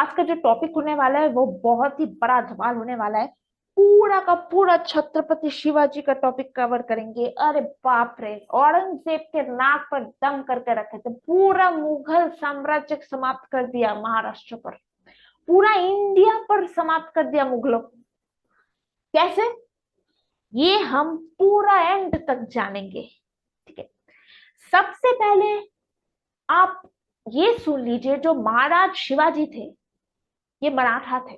आज का जो टॉपिक होने वाला है वो बहुत ही बड़ा धमाल होने वाला है। पूरा का पूरा छत्रपति शिवाजी का टॉपिक कवर करेंगे। अरे बाप रे, औरंगजेब के नाक पर दम करके रखे थे, पूरा मुगल साम्राज्य समाप्त कर दिया महाराष्ट्र पर, पूरा इंडिया पर समाप्त कर दिया मुगलों। कैसे, ये हम पूरा एंड तक जानेंगे। ठीक है, सबसे पहले आप ये सुन लीजिए, जो महाराज शिवाजी थे ये मराठा थे।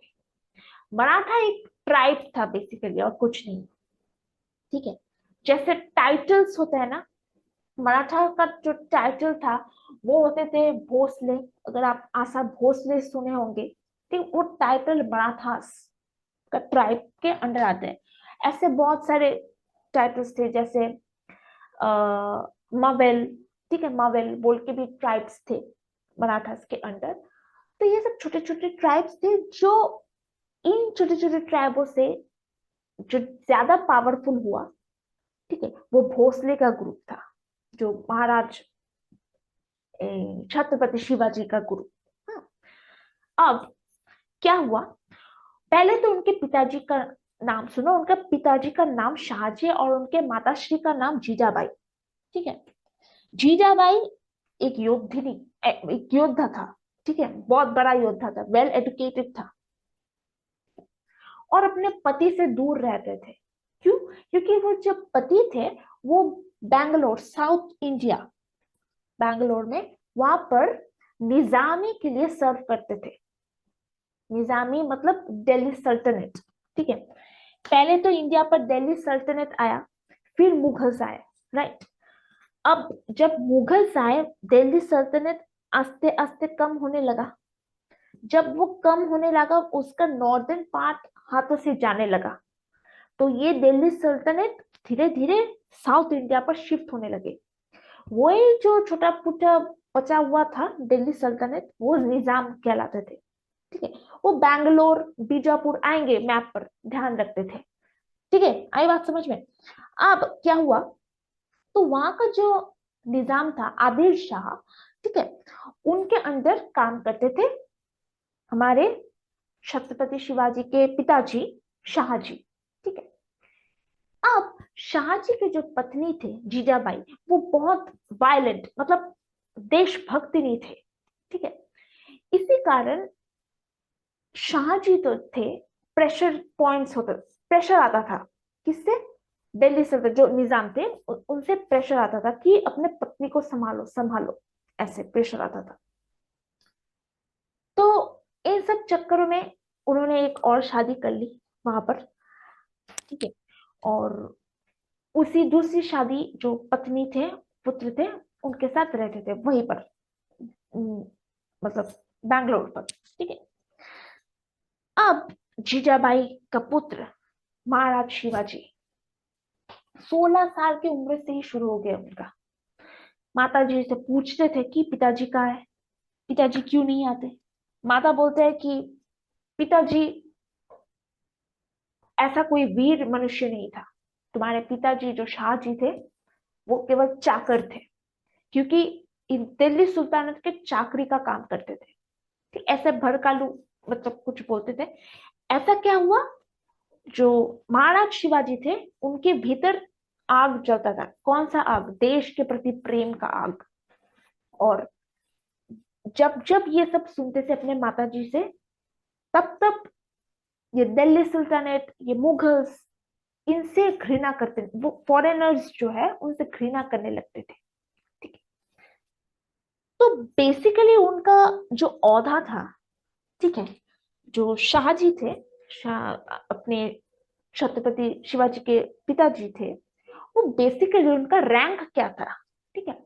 मराठा एक ट्राइब था बेसिकली, और कुछ नहीं। ठीक है, जैसे टाइटल्स होते हैं ना, मराठा का जो टाइटल था वो होते थे भोसले। अगर आप आशा भोसले सुने होंगे, ठीक, वो टाइटल मराठास का ट्राइब के अंडर आते हैं। ऐसे बहुत सारे टाइटल्स थे, जैसे मवेल। ठीक है, मवेल बोल के भी ट्राइब्स थे मराठास के अंडर। तो ये सब छोटे छोटे ट्राइब्स थे, जो इन छोटे छोटे ट्राइबों से जो ज्यादा पावरफुल हुआ, ठीक है, वो भोसले का ग्रुप था, जो महाराज छत्रपति शिवाजी का ग्रुप। हाँ, अब क्या हुआ, पहले तो उनके पिताजी का नाम सुनो। उनका पिताजी का नाम शाहजी और उनके माताश्री का नाम जीजाबाई। ठीक है, जीजाबाई एक योद्धिनी, एक योद्धा था। ठीक है, बहुत बड़ा योद्धा था, वेल एजुकेटेड था, और अपने पति से दूर रहते थे। क्यों? क्योंकि वो जब पति थे, वो बैंगलोर, साउथ इंडिया, बैंगलोर में, वहां पर निजामी के लिए सर्व करते थे। निजामी मतलब दिल्ली सल्तनत। ठीक है, पहले तो इंडिया पर दिल्ली सल्तनत आया, फिर मुगल्स आए, राइट। अब जब मुगल्स आए, दिल्ली सल्तनत आस्ते आस्ते कम होने लगा। जब वो कम होने लगा, उसका नॉर्दर्न पार्ट हाथों से जाने लगा, तो ये दिल्ली सल्तनत धीरे धीरे साउथ इंडिया पर शिफ्ट होने लगे। वही जो छोटा पुटा बचा हुआ था दिल्ली सल्तनत, वो निजाम कहलाते थे। ठीक है, वो बैंगलोर बीजापुर आएंगे, मैप पर ध्यान रखते थे। ठीक है, आई बात समझ में? अब क्या हुआ, तो वहां का जो निजाम था आदिल शाह, ठीक है, उनके अंडर काम करते थे हमारे छत्रपति शिवाजी के पिताजी शाहजी। ठीक है, अब शाहजी के जो पत्नी थे जीजाबाई, वो बहुत वायलेंट, मतलब देशभक्ति नहीं थे। ठीक है, इसी कारण शाहजी तो थे, प्रेशर पॉइंट्स होते, प्रेशर आता था। किससे? दिल्ली से जो निजाम थे, उनसे प्रेशर आता था कि अपने पत्नी को संभालो संभालो, ऐसे प्रेशर आता था। तो इन सब चक्करों में उन्होंने एक और शादी कर ली वहां पर। ठीक है, और उसी दूसरी शादी, जो पत्नी थे, पुत्र थे, उनके साथ रहते थे वहीं पर, उम, मतलब बैंगलोर पर। ठीक है, अब जीजाबाई का पुत्र महाराज शिवाजी, 16 साल की उम्र से ही शुरू हो गया उनका। माता जी से पूछते थे कि पिताजी कहाँ है, पिताजी क्यों नहीं आते। माता बोलते हैं कि पिताजी ऐसा कोई वीर मनुष्य नहीं था, तुम्हारे पिताजी जो शाहजी थे वो केवल चाकर थे, क्योंकि दिल्ली सुल्तानत के चाकरी का काम करते थे। ठीक, ऐसे भड़कालू मतलब कुछ बोलते थे। ऐसा क्या हुआ, जो महाराज शिवाजी थे उनके भीतर आग जलता था। कौन सा आग? देश के प्रति प्रेम का आग। और जब जब ये सब सुनते थे अपने माता जी से, तब तब ये दिल्ली सुल्तानेट, ये मुगल्स, इनसे घृणा करते, वो फॉरेनर्स जो है उनसे घृणा करने लगते थे। ठीक है, तो बेसिकली उनका जो औहदा था, ठीक है, जो शाहजी थे, शाह अपने छत्रपति शिवाजी के पिताजी थे, वो बेसिकली उनका रैंक क्या था? ठीक है,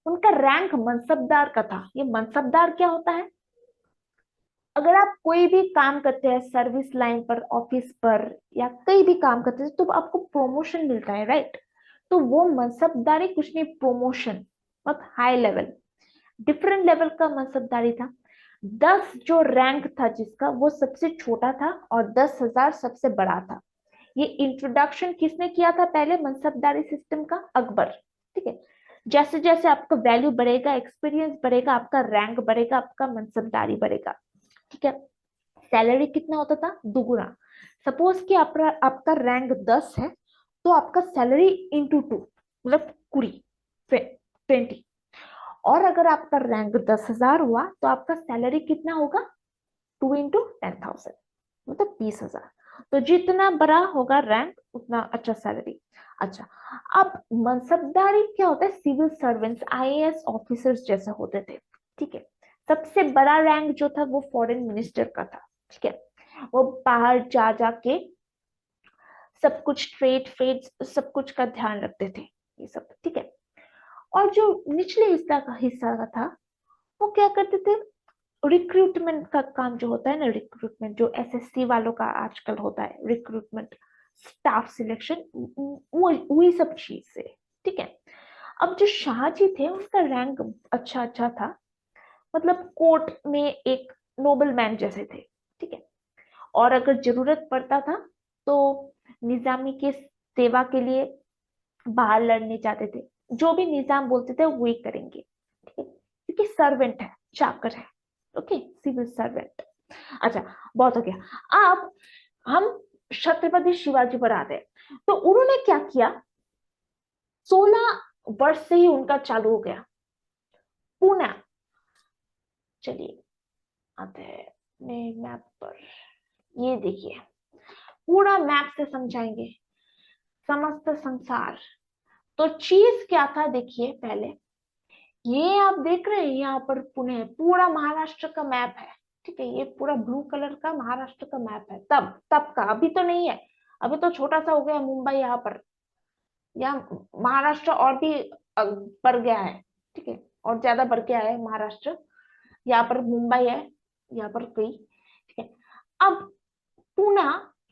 उनका रैंक मनसबदार का था। ये मनसबदार क्या होता है? अगर आप कोई भी काम करते हैं सर्विस लाइन पर, ऑफिस पर, या कहीं भी काम करते हैं, तो आपको प्रमोशन मिलता है, राइट। तो वो मनसबदारी कुछ नहीं, प्रमोशन, मतलब हाई लेवल, डिफरेंट लेवल का मनसबदारी था। 10 जो रैंक था जिसका, वो सबसे छोटा था, और 10,000 सबसे बड़ा था। ये इंट्रोडक्शन किसने किया था पहले मनसबदारी सिस्टम का? अकबर। ठीक है, जैसे जैसे आपका वैल्यू बढ़ेगा, एक्सपीरियंस बढ़ेगा, आपका रैंक बढ़ेगा, आपका मनसबदारी बढ़ेगा। ठीक है। सैलरी कितना होता था? दुगुना। सपोज कि आपका रैंक 10 है तो आपका सैलरी इंटू 2 मतलब 20। और अगर आपका रैंक 10,000 हुआ तो आपका सैलरी कितना होगा? 2 इंटू 10,000 मतलब 20,000। तो जितना बड़ा होगा रैंक उतना अच्छा सैलरी। अच्छा, अब मनसबदारी क्या होता है? सिविल सर्वेंट्स, आईएएस ऑफिसर्स जैसे होते थे। ठीक है। सबसे बड़ा रैंक जो था वो फॉरेन मिनिस्टर का था। ठीक है। वो बाहर जा जाके सब कुछ ट्रेड फेड सब कुछ का ध्यान रखते थे, ये सब। ठीक है। और जो निचले हिस्सा का था वो क्या करते थे? रिक्रूटमेंट का काम जो होता है ना, रिक्रूटमेंट जो एसएससी वालों का आजकल होता है, रिक्रूटमेंट, स्टाफ सिलेक्शन, वही सब चीज से। ठीक है। अब जो शाहजी थे उनका रैंक अच्छा अच्छा था, मतलब कोर्ट में एक नोबल मैन जैसे थे। ठीक है। और अगर जरूरत पड़ता था तो निजामी के सेवा के लिए बाहर लड़ने जाते थे। जो भी निजाम बोलते थे वही करेंगे। ठीक है। क्योंकि सर्वेंट है, चाकर है। Okay, civil servant. अच्छा, बहुत हो गया। अब हम छत्रपति शिवाजी पर आते हैं। तो उन्होंने क्या किया? 16 वर्ष से ही उनका चालू हो गया पुणे। चलिए आते हैं मैप पर। ये देखिए, पूरा मैप से समझाएंगे समस्त संसार। तो चीज क्या था देखिए पहले। ये आप देख रहे हैं यहाँ पर पुणे, पूरा महाराष्ट्र का मैप है। ठीक है। ये पूरा ब्लू कलर का महाराष्ट्र का मैप है, तब तब का, अभी तो नहीं है। अभी तो छोटा सा हो गया मुंबई यहाँ पर। यहाँ महाराष्ट्र और भी बढ़ गया है। ठीक है। और ज्यादा बढ़ गया है महाराष्ट्र। यहाँ पर मुंबई है, यहाँ पर कई। ठीक है। अब पुणे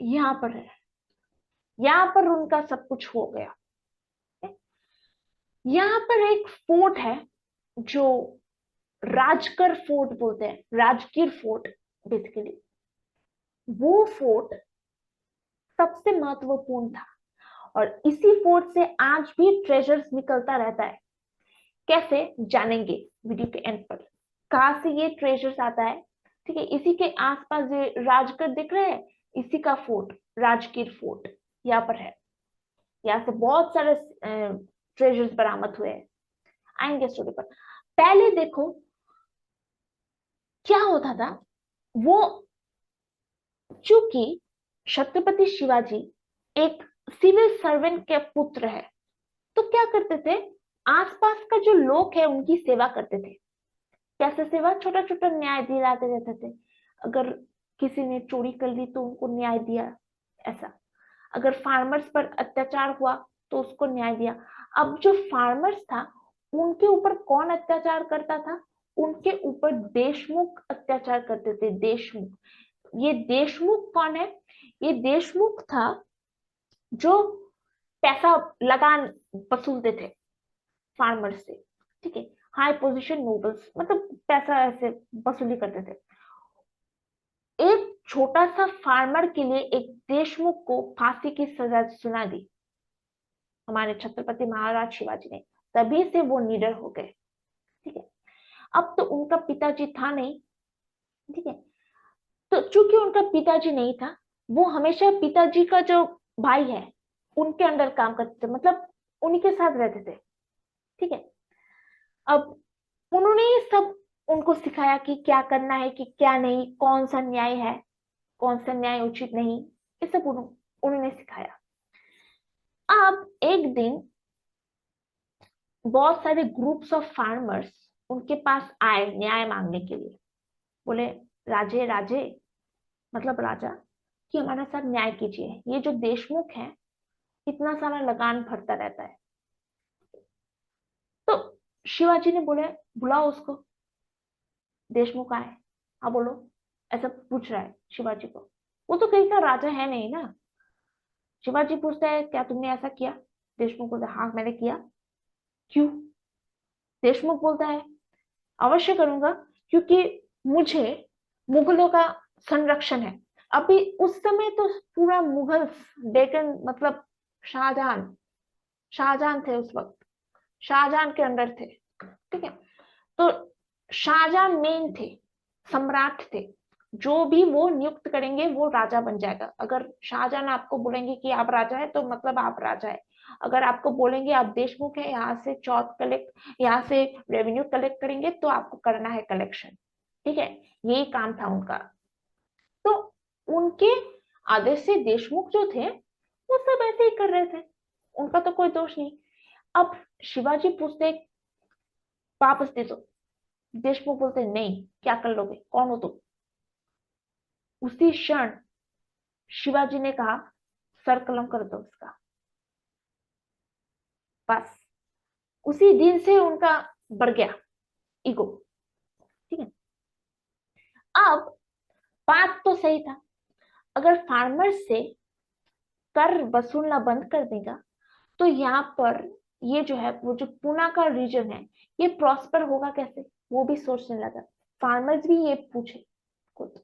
यहाँ पर है, यहाँ पर उनका सब कुछ हो गया। यहाँ पर एक फोर्ट है जो राजकर फोर्ट बोलते हैं, राजगीर फोर्ट बेसिकली। वो फोर्ट सबसे महत्वपूर्ण था और इसी फोर्ट से आज भी ट्रेजर्स निकलता रहता है। कैसे जानेंगे वीडियो के एंड पर, कहां से ये ट्रेजर्स आता है। ठीक है। इसी के आसपास ये राजगढ़ दिख रहे हैं, इसी का फोर्ट, राजगीर फोर्ट यहाँ पर है। यहाँ से बहुत सारे ट्रेजर्स बरामद हुए हैं। आएंगे स्टोरी पर। पहले देखो क्या होता था। वो, चूंकि छत्रपति शिवाजी एक सिविल सर्वेंट के पुत्र है, तो क्या करते थे? आसपास का जो लोग है उनकी सेवा करते थे। कैसे सेवा? छोटा छोटा न्याय दिलाते रहते थे। अगर किसी ने चोरी कर ली तो उनको न्याय दिया, ऐसा। अगर फार्मर्स पर अत्याचार हुआ तो उसको न्याय दिया। अब जो फार्मर्स था उनके ऊपर कौन अत्याचार करता था? उनके ऊपर देशमुख अत्याचार करते थे, देशमुख। ये देशमुख कौन है? ये देशमुख था जो पैसा लगान वसूलते थे फार्मर्स से। ठीक है। हाई पोजीशन नोबल्स, मतलब पैसा ऐसे वसूली करते थे। एक छोटा सा फार्मर के लिए एक देशमुख को फांसी की सजा सुना दी हमारे छत्रपति महाराज शिवाजी ने। तभी से वो निडर हो गए। ठीक है। अब तो उनका पिताजी था नहीं। ठीक है। तो चूंकि उनका पिताजी नहीं था, वो हमेशा पिताजी का जो भाई है उनके अंडर काम करते थे, मतलब उन्हीं के साथ रहते थे। ठीक है। अब उन्होंने ये सब उनको सिखाया कि क्या करना है कि क्या नहीं, कौन सा न्याय है, कौन सा न्याय उचित नहीं, ये सब उन्होंने सिखाया। अब एक दिन बहुत सारे ग्रुप्स ऑफ फार्मर्स उनके पास आए न्याय मांगने के लिए। बोले, राजे राजे, मतलब राजा, कि हमारे साथ न्याय कीजिए। ये जो देशमुख है इतना सारा लगान भरता रहता है। तो शिवाजी ने बोले, बुलाओ उसको। देशमुख आए। हाँ बोलो, ऐसा पूछ रहा है शिवाजी को। वो तो कहीं का राजा है नहीं ना। शिवाजी पूछता है, क्या तुमने ऐसा किया? देशमुख बोलता है, हाँ मैंने किया। क्यों? देशमुख बोलता है, अवश्य करूंगा, क्योंकि मुझे मुगलों का संरक्षण है। अभी उस समय तो पूरा मुगल, डेकन, मतलब शाहजहान, शाहजहान थे उस वक्त, शाहजहान के अंडर थे। ठीक है। तो शाहजहां मेन थे, सम्राट थे। जो भी वो नियुक्त करेंगे वो राजा बन जाएगा। अगर शाहजहां आपको बोलेंगे कि आप राजा है तो मतलब आप राजा है। अगर आपको बोलेंगे आप देशमुख है, यहाँ से चौथ कलेक्ट, यहाँ से रेवेन्यू कलेक्ट करेंगे, तो आपको करना है कलेक्शन। ठीक है, यही काम था उनका। तो उनके आदेश से देशमुख जो थे वो सब ऐसे ही कर रहे थे, उनका तो कोई दोष नहीं। अब शिवाजी पूछते वापस दे दो, देशमुख बोलते नहीं, क्या कर लोगे, कौन हो तुम। उसी क्षण शिवाजी ने कहा सर कलम कर दो उसका। बस उसी दिन से उनका बढ़ गया ईगो। ठीक है, अब बात तो सही था, अगर फार्मर से कर वसूलना बंद कर देगा तो यहाँ पर ये जो है वो जो पूना का रीजन है ये प्रॉस्पर होगा कैसे, वो भी सोचने लगा। फार्मर्स भी ये पूछे खुद।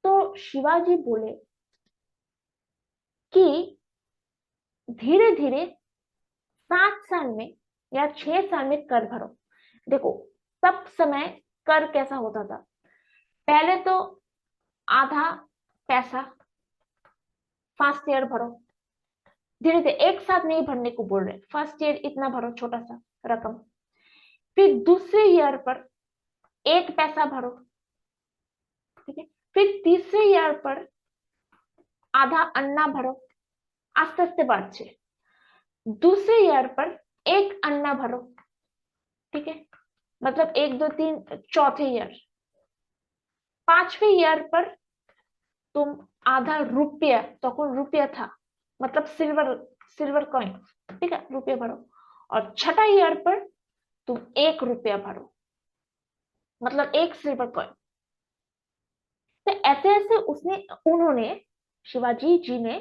तो शिवाजी बोले कि धीरे धीरे 7 साल में या 6 साल में कर भरो। देखो तब समय कर कैसा होता था, पहले तो आधा पैसा फर्स्ट ईयर भरो, धीरे धीरे एक साथ नहीं भरने को बोल रहे, फर्स्ट ईयर इतना भरो छोटा सा रकम, फिर दूसरे ईयर पर 1 पैसा भरो। ठीक है, फिर तीसरे ईयर पर आधा अन्ना भरो, आस्ते आस्ते बढ़ছে। दूसरे ईयर पर 1 अन्ना भरो। ठीक है, मतलब 1 2 3 चौथे ईयर। पांचवे ईयर पर तुम आधा रुपया, तो रुपया था मतलब सिल्वर, सिल्वर कॉइन। ठीक है, रुपया भरो। और छठा ईयर पर तुम 1 रुपया भरो, मतलब 1 सिल्वर कॉइन। तो ऐसे ऐसे उसने उन्होंने शिवाजी जी ने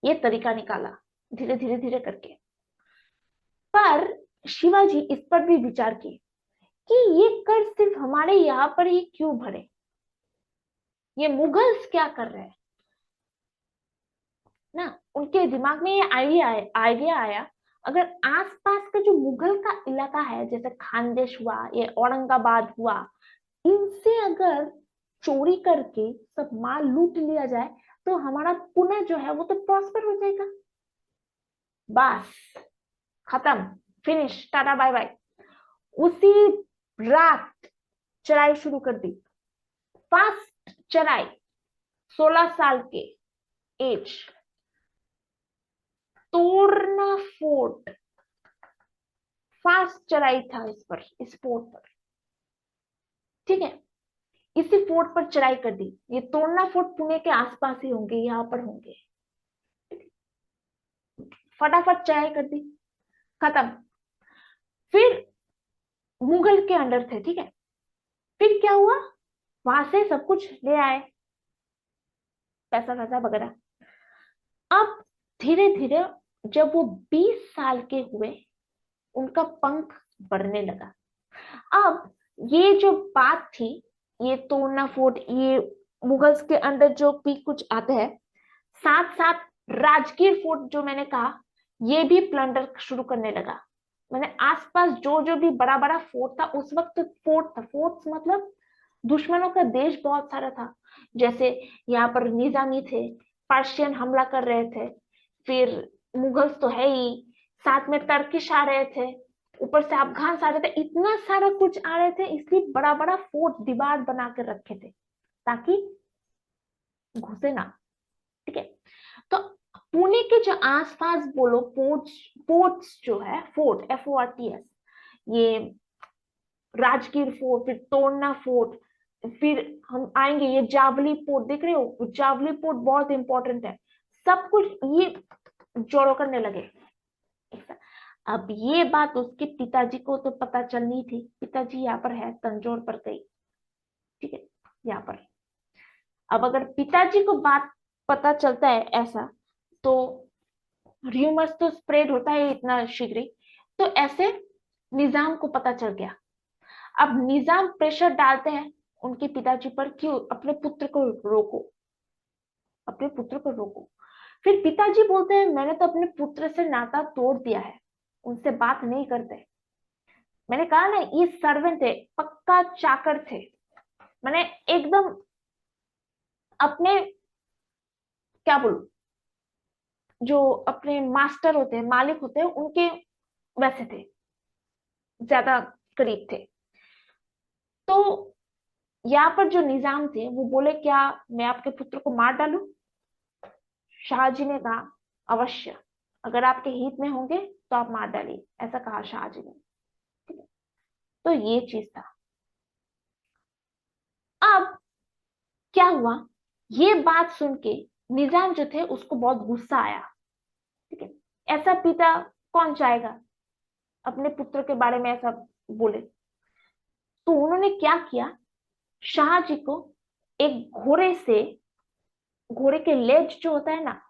ये तरीका निकाला धीरे धीरे धीरे करके। पर शिवाजी इस पर भी विचार किए कि ये कर सिर्फ हमारे यहाँ पर ही क्यों भरे, ये मुगल्स क्या कर रहे हैं ना। उनके दिमाग में ये आइडिया आया, अगर आसपास का जो मुगल का इलाका है जैसे खानदेश हुआ, ये औरंगाबाद हुआ, इनसे अगर चोरी करके सब माल लूट लिया जाए तो हमारा पुणे जो है वो तो प्रॉस्पर हो जाएगा। बस खत्म, फिनिश, टाटा बाय बाय। उसी रात चढ़ाई शुरू कर दी, फास्ट चढ़ाई। 16 साल के एज, तोरना फोर्ट, फास्ट चढ़ाई था इस पर, इस फोर्ट पर। ठीक है, इसी फोर्ट पर चढ़ाई कर दी। ये तोरना फोर्ट पुणे के आसपास ही होंगे, यहाँ पर होंगे। फटाफट चढ़ाई कर दी, खत्म। फिर मुगल के अंडर थे। ठीक है, फिर क्या हुआ, वहां से सब कुछ ले आए, पैसा वैसा वगैरह। अब धीरे धीरे जब वो 20 साल के हुए, उनका पंख बढ़ने लगा। अब ये जो बात थी, ये तोड़ना फोर्ट, ये मुगल्स के अंदर जो भी कुछ आते हैं, साथ साथ राजगीर फोर्ट जो मैंने कहा, ये भी प्लंडर शुरू करने लगा। मैंने आसपास जो जो भी बड़ा बड़ा फोर्ट था, उस वक्त फोर्ट था, फोर्ट मतलब दुश्मनों का देश बहुत सारा था। जैसे यहाँ पर निजामी थे, पर्शियन हमला कर रहे थे, फिर मुगल्स तो है ही, साथ में टर्किश आ रहे थे, ऊपर से अफगान आ रहे थे, इतना सारा कुछ आ रहे थे, इसलिए बड़ा बड़ा फोर्ट दीवार बना के रखे थे ताकि घुसे ना। ठीक है, तो पुणे के जो आसपास बोलो पोर्ट्स, पोर्ट्स जो है, फोर्ट FORTS, ये राजगीर फोर्ट, फिर तोड़ना फोर्ट, फिर हम आएंगे ये जावली पोर्ट, देख रहे हो जावली पोर्ट बहुत इंपॉर्टेंट है। सब कुछ ये जोड़ो करने लगे। अब ये बात उसके पिताजी को तो पता चलनी थी, पिताजी यहाँ पर है तंजौर पर गई। ठीक है, यहाँ पर अब अगर पिताजी को बात पता चलता है ऐसा, तो र्यूमर्स तो स्प्रेड होता है इतना शीघ्र ही, तो ऐसे निजाम को पता चल गया। अब निजाम प्रेशर डालते हैं उनके पिताजी पर, क्यों, अपने पुत्र को रोको, अपने पुत्र को रोको। फिर पिताजी बोलते हैं मैंने तो अपने पुत्र से नाता तोड़ दिया है, उनसे बात नहीं करते। मैंने कहा ना ये सर्वेंट थे, पक्का चाकर थे, मैंने एकदम अपने क्या बोलूं, जो अपने मास्टर होते हैं, मालिक होते हैं, उनके वैसे थे, ज्यादा करीब थे। तो यहाँ पर जो निजाम थे वो बोले, क्या मैं आपके पुत्र को मार डालूं? शाहजी ने कहा, अवश्य, अगर आपके हित में होंगे तो आप मार डालिए, ऐसा कहा शाहजी ने। ठीक है, तो ये चीज था। अब क्या हुआ, ये बात सुन के निजाम जो थे उसको बहुत गुस्सा आया। ठीक है, ऐसा पिता कौन चाहेगा अपने पुत्र के बारे में ऐसा बोले? तो उन्होंने क्या किया, शाहजी को एक घोड़े से, घोड़े के लेज जो होता है ना,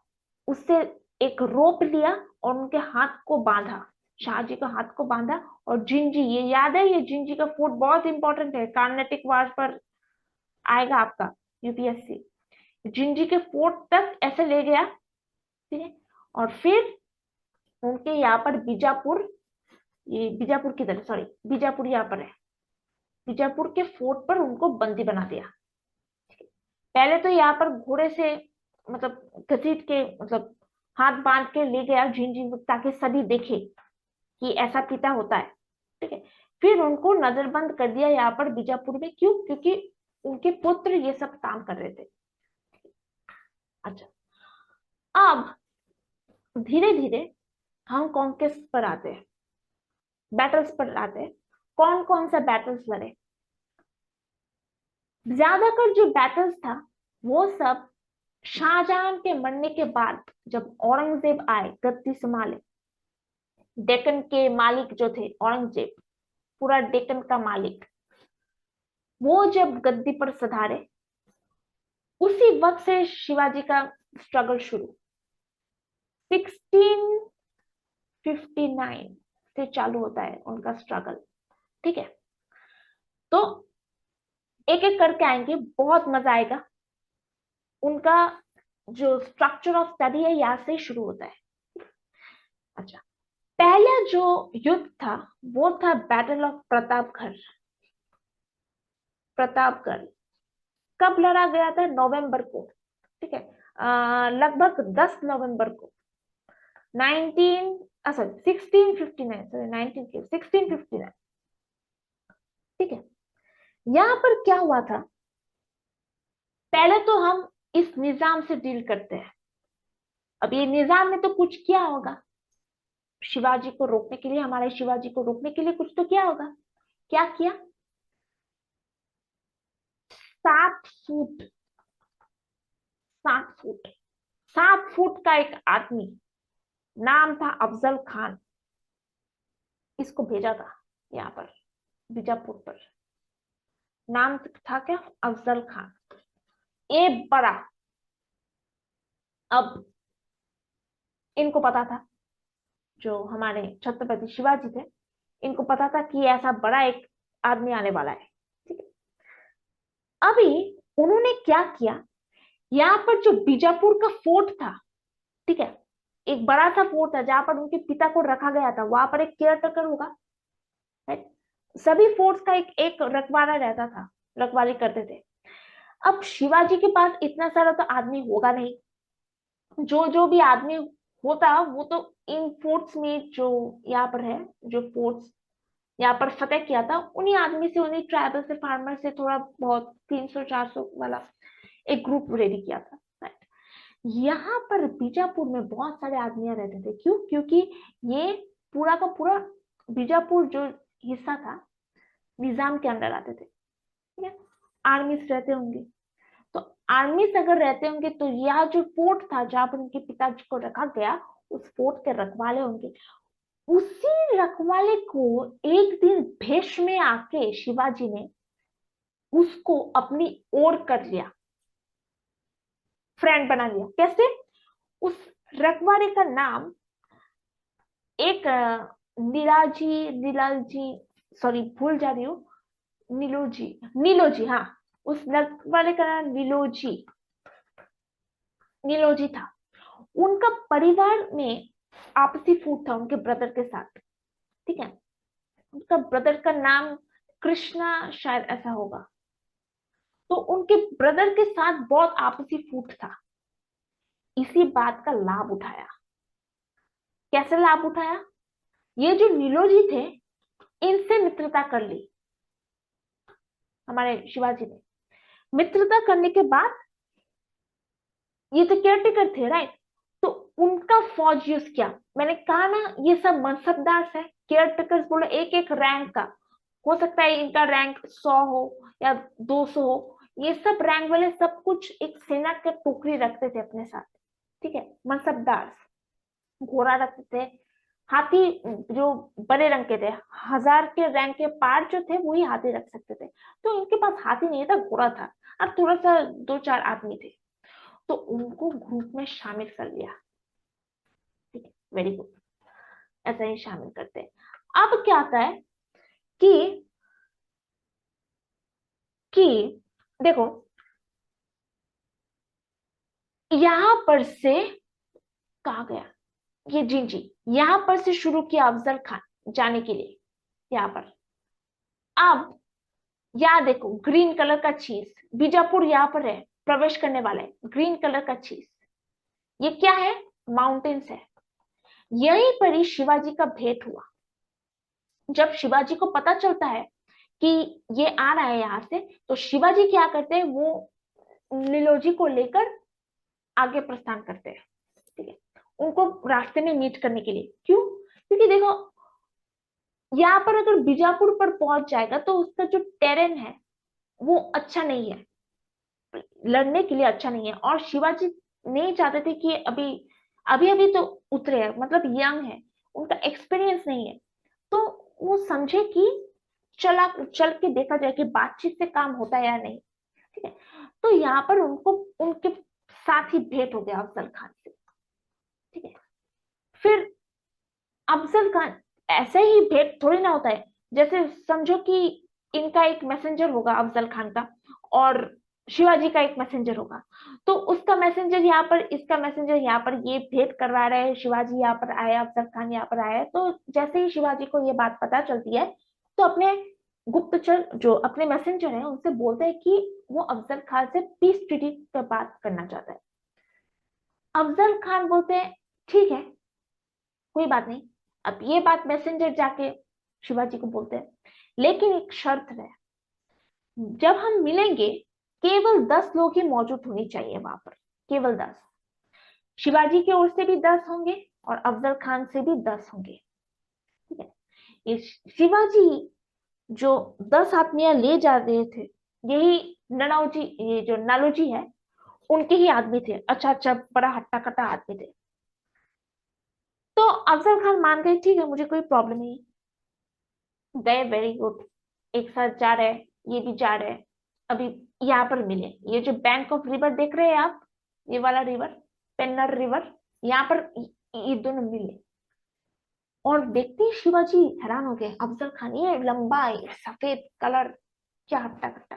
उससे एक रोप लिया और उनके हाथ को बांधा, शाहजी का हाथ को बांधा। और जिंजी, ये याद है, ये जिंजी का फूट बहुत इंपॉर्टेंट है, कार्नेटिक वार पर आएगा आपका यूपीएससी। जिंजी के फोर्ट तक ऐसे ले गया। ठीक है, और फिर उनके यहाँ पर बीजापुर, ये बीजापुर की तरफ, सॉरी बीजापुर यहाँ पर है, बीजापुर के फोर्ट पर उनको बंदी बना दिया। पहले तो यहाँ पर घोड़े से, मतलब घसीट के, मतलब हाथ बांध के ले गया झिंझिन, ताकि सभी देखे कि ऐसा पिता होता है। ठीक है, फिर उनको नजरबंद कर दिया यहाँ पर बीजापुर में। क्यों? क्योंकि उनके पुत्र ये सब काम कर रहे थे। अच्छा, अब धीरे धीरे हम कॉन्केस्ट पर आते हैं, बैटल्स पर आते हैं। कौन कौन सा बैटल्स लड़े? ज्यादातर जो बैटल्स था वो सब शाहजहां के मरने के बाद, जब औरंगजेब आए गद्दी संभाले, डेक्कन के मालिक जो थे औरंगजेब, पूरा डेक्कन का मालिक, वो जब गद्दी पर सधारे, उसी वक्त से शिवाजी का स्ट्रगल शुरू, 1659 से चालू होता है उनका स्ट्रगल। ठीक है, तो एक एक करके आएंगे, बहुत मजा आएगा। उनका जो स्ट्रक्चर ऑफ स्टडी है यहाँ से शुरू होता है। अच्छा, पहला जो युद्ध था वो था बैटल ऑफ प्रतापगढ़। प्रतापगढ़ कब लड़ा गया था? नवंबर को। ठीक है, लगभग 10 नवंबर को, 19 सॉरी 1659, सॉरी 19 के 1659। ठीक है, यहाँ पर क्या हुआ था, पहले तो हम इस निजाम से डील करते हैं। अब ये निजाम ने तो कुछ किया होगा शिवाजी को रोकने के लिए, हमारे शिवाजी को रोकने के लिए कुछ तो किया होगा। क्या किया? 7 फुट, 7 फुट, 7 फुट का एक आदमी, नाम था अफजल खान, इसको भेजा था यहाँ पर बीजापुर पर। नाम था क्या? अफजल खान। ये बड़ा, अब इनको पता था, जो हमारे छत्रपति शिवाजी थे, इनको पता था कि ऐसा बड़ा एक आदमी आने वाला है। ठीक है, अभी उन्होंने क्या किया, यहाँ पर जो बीजापुर का फोर्ट था, ठीक है, एक बड़ा सा फोर्ट था जहां पर उनके पिता को रखा गया था, वहां पर एक केयर टेकर होगा, राइट? सभी फोर्ट्स का एक एक रखवाला रहता था, रखवाली करते थे। अब शिवाजी के पास इतना सारा तो आदमी होगा नहीं, जो जो भी आदमी होता वो तो इन फोर्ट्स में, जो यहाँ पर है, जो फोर्ट्स यहाँ पर फतेह किया था, उन्हीं आदमी से, उन्हीं ट्राइबल से, फार्मर से थोड़ा बहुत 300-400 वाला एक ग्रुप रेडी किया था, राइट? यहाँ पर बीजापुर में बहुत सारे आदमी रहते थे। क्यों? क्योंकि ये पूरा का पूरा बीजापुर जो हिस्सा था निजाम के अंदर आते थे। ठीक है, आर्मीज रहते होंगे, तो आर्मीज अगर रहते होंगे तो यह जो फोर्ट था जहां पर उनके पिताजी को रखा गया, उस फोर्ट के रखवाले होंगे। उसी रखवाले को एक दिन भेष में आके शिवाजी ने उसको अपनी ओर कर लिया, फ्रेंड बना लिया। कैसे? उस रखवाले का नाम एक नीलाजी, नीलाजी, सॉरी भूल जा रही हूँ, नीलोजी, नीलोजी, हाँ, उस रखवाले का नाम नीलोजी, नीलोजी था। उनका परिवार में आपसी फूट था उनके ब्रदर के साथ। ठीक है, उनका ब्रदर का नाम कृष्णा शायद ऐसा होगा। तो उनके ब्रदर के साथ बहुत आपसी फूट था। इसी बात का लाभ उठाया। कैसे लाभ उठाया? ये जो नीलोजी थे, इनसे मित्रता कर ली हमारे शिवाजी ने। मित्रता करने के बाद, ये तो केयरटेकर थे, राइट? तो उनका फौज यूज किया। मैंने कहा ना, ये सब मनसबदार है। केयरटेकर बोले एक एक रैंक का, हो सकता है इनका रैंक 100 हो या 200 हो। ये सब रैंक वाले सब कुछ एक सेना के टोकरी रखते थे अपने साथ। ठीक है, मनसबदार। घोड़ा रखते थे, हाथी जो बड़े रंग के थे, 1000 के रैंक के पार जो थे वही हाथी रख सकते थे। तो इनके पास हाथी नहीं था, घोड़ा था, और थोड़ा सा 2-4 आदमी थे। तो उनको ग्रुप में शामिल कर लिया। ठीक है, वेरी गुड। ऐसा ही शामिल करते हैं। अब क्या आता है कि कि देखो, यहां पर से कहा गया, ये जी यहां पर से शुरू किया अफजल खान जाने के लिए यहां पर। अब यहाँ देखो, ग्रीन कलर का चीज, बीजापुर यहाँ पर है, प्रवेश करने वाला है, ग्रीन कलर का चीज। ये क्या है? माउंटेन्स है। यहीं पर ही शिवाजी का भेंट हुआ। जब शिवाजी को पता चलता है कि ये आ रहा है यहाँ से, तो शिवाजी क्या करते हैं, वो नीलोजी को लेकर आगे प्रस्थान करते हैं। ठीक है, उनको रास्ते में मीट करने के लिए। क्यों? क्योंकि देखो, यहाँ पर अगर बीजापुर पर पहुंच जाएगा तो उसका जो टेरेन है वो अच्छा नहीं है, लड़ने के लिए अच्छा नहीं है। और शिवाजी नहीं चाहते थे कि अभी अभी अभी तो उतरे हैं, मतलब यंग है, उनका एक्सपीरियंस नहीं है। तो वो समझे कि चल के देखा जाए कि बातचीत से काम होता है या नहीं। ठीक है, तो यहाँ पर उनको उनके साथ ही भेंट हो गया अफजल खान से। ठीक है, फिर अफजल खान, ऐसे ही भेंट थोड़ी ना होता है। जैसे समझो कि इनका एक मैसेंजर होगा अफजल खान का, और शिवाजी का एक मैसेंजर होगा। तो उसका मैसेंजर यहाँ पर, इसका मैसेंजर यहाँ पर, ये भेंट करवा रहे हैं, शिवाजी यहाँ पर आया, अफजल खान यहाँ पर आया। तो जैसे ही शिवाजी को ये बात पता चलती है, तो अपने गुप्तचर जो अपने मैसेंजर है उनसे बोलते हैं कि वो अफजल खान से पीस ट्रीटी पर बात करना चाहता है। अफजल खान बोलते हैं ठीक है, कोई बात नहीं। अब ये बात मैसेंजर जाके शिवाजी को बोलते हैं, लेकिन एक शर्त है, जब हम मिलेंगे केवल 10 लोग ही मौजूद होनी चाहिए वहां पर, केवल 10। शिवाजी की ओर से भी 10 होंगे और अफजल खान से भी 10 होंगे। ठीक है, ये शिवाजी जो 10 आदमियां ले जा रहे थे, यही ननाउजी, ये जो नालोजी है, उनके ही आदमी थे। अच्छा अच्छा, बड़ा हट्टा कट्टा आदमी थे। तो अफजल खान मान गए, ठीक है, मुझे कोई प्रॉब्लम नहीं। गए, वेरी गुड, एक साथ जा रहे हैं, ये भी जा रहे हैं। अभी यहाँ पर मिले, ये जो बैंक ऑफ रिवर देख रहे हैं आप, ये वाला रिवर, पेन्नर रिवर, यहाँ पर ये दोनों मिले। और देखते ही शिवाजी हैरान हो गए, अफजल खान ये लंबा, ये सफेद कलर, क्या हट्टा कट्टा।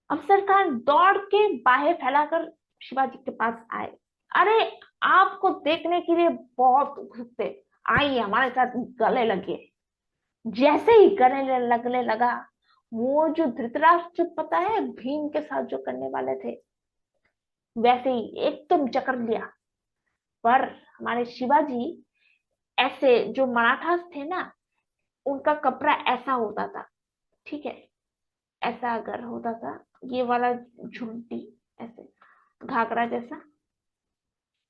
अफजल खान दौड़ के बाहें फैलाकर शिवाजी के पास आए। अरे, आपको देखने के लिए बहुत उत्सुक थे, आइए हमारे साथ गले लगे। जैसे ही गले लगने लगा, वो जो धृतराष्ट्र, पता है भीम के साथ जो करने वाले थे, वैसे ही एकदम जकड़ लिया। पर हमारे शिवाजी, ऐसे जो मराठास थे ना, उनका कपड़ा ऐसा होता था। ठीक है, ऐसा अगर होता था, ये वाला झुंडी, ऐसे घाघरा जैसा,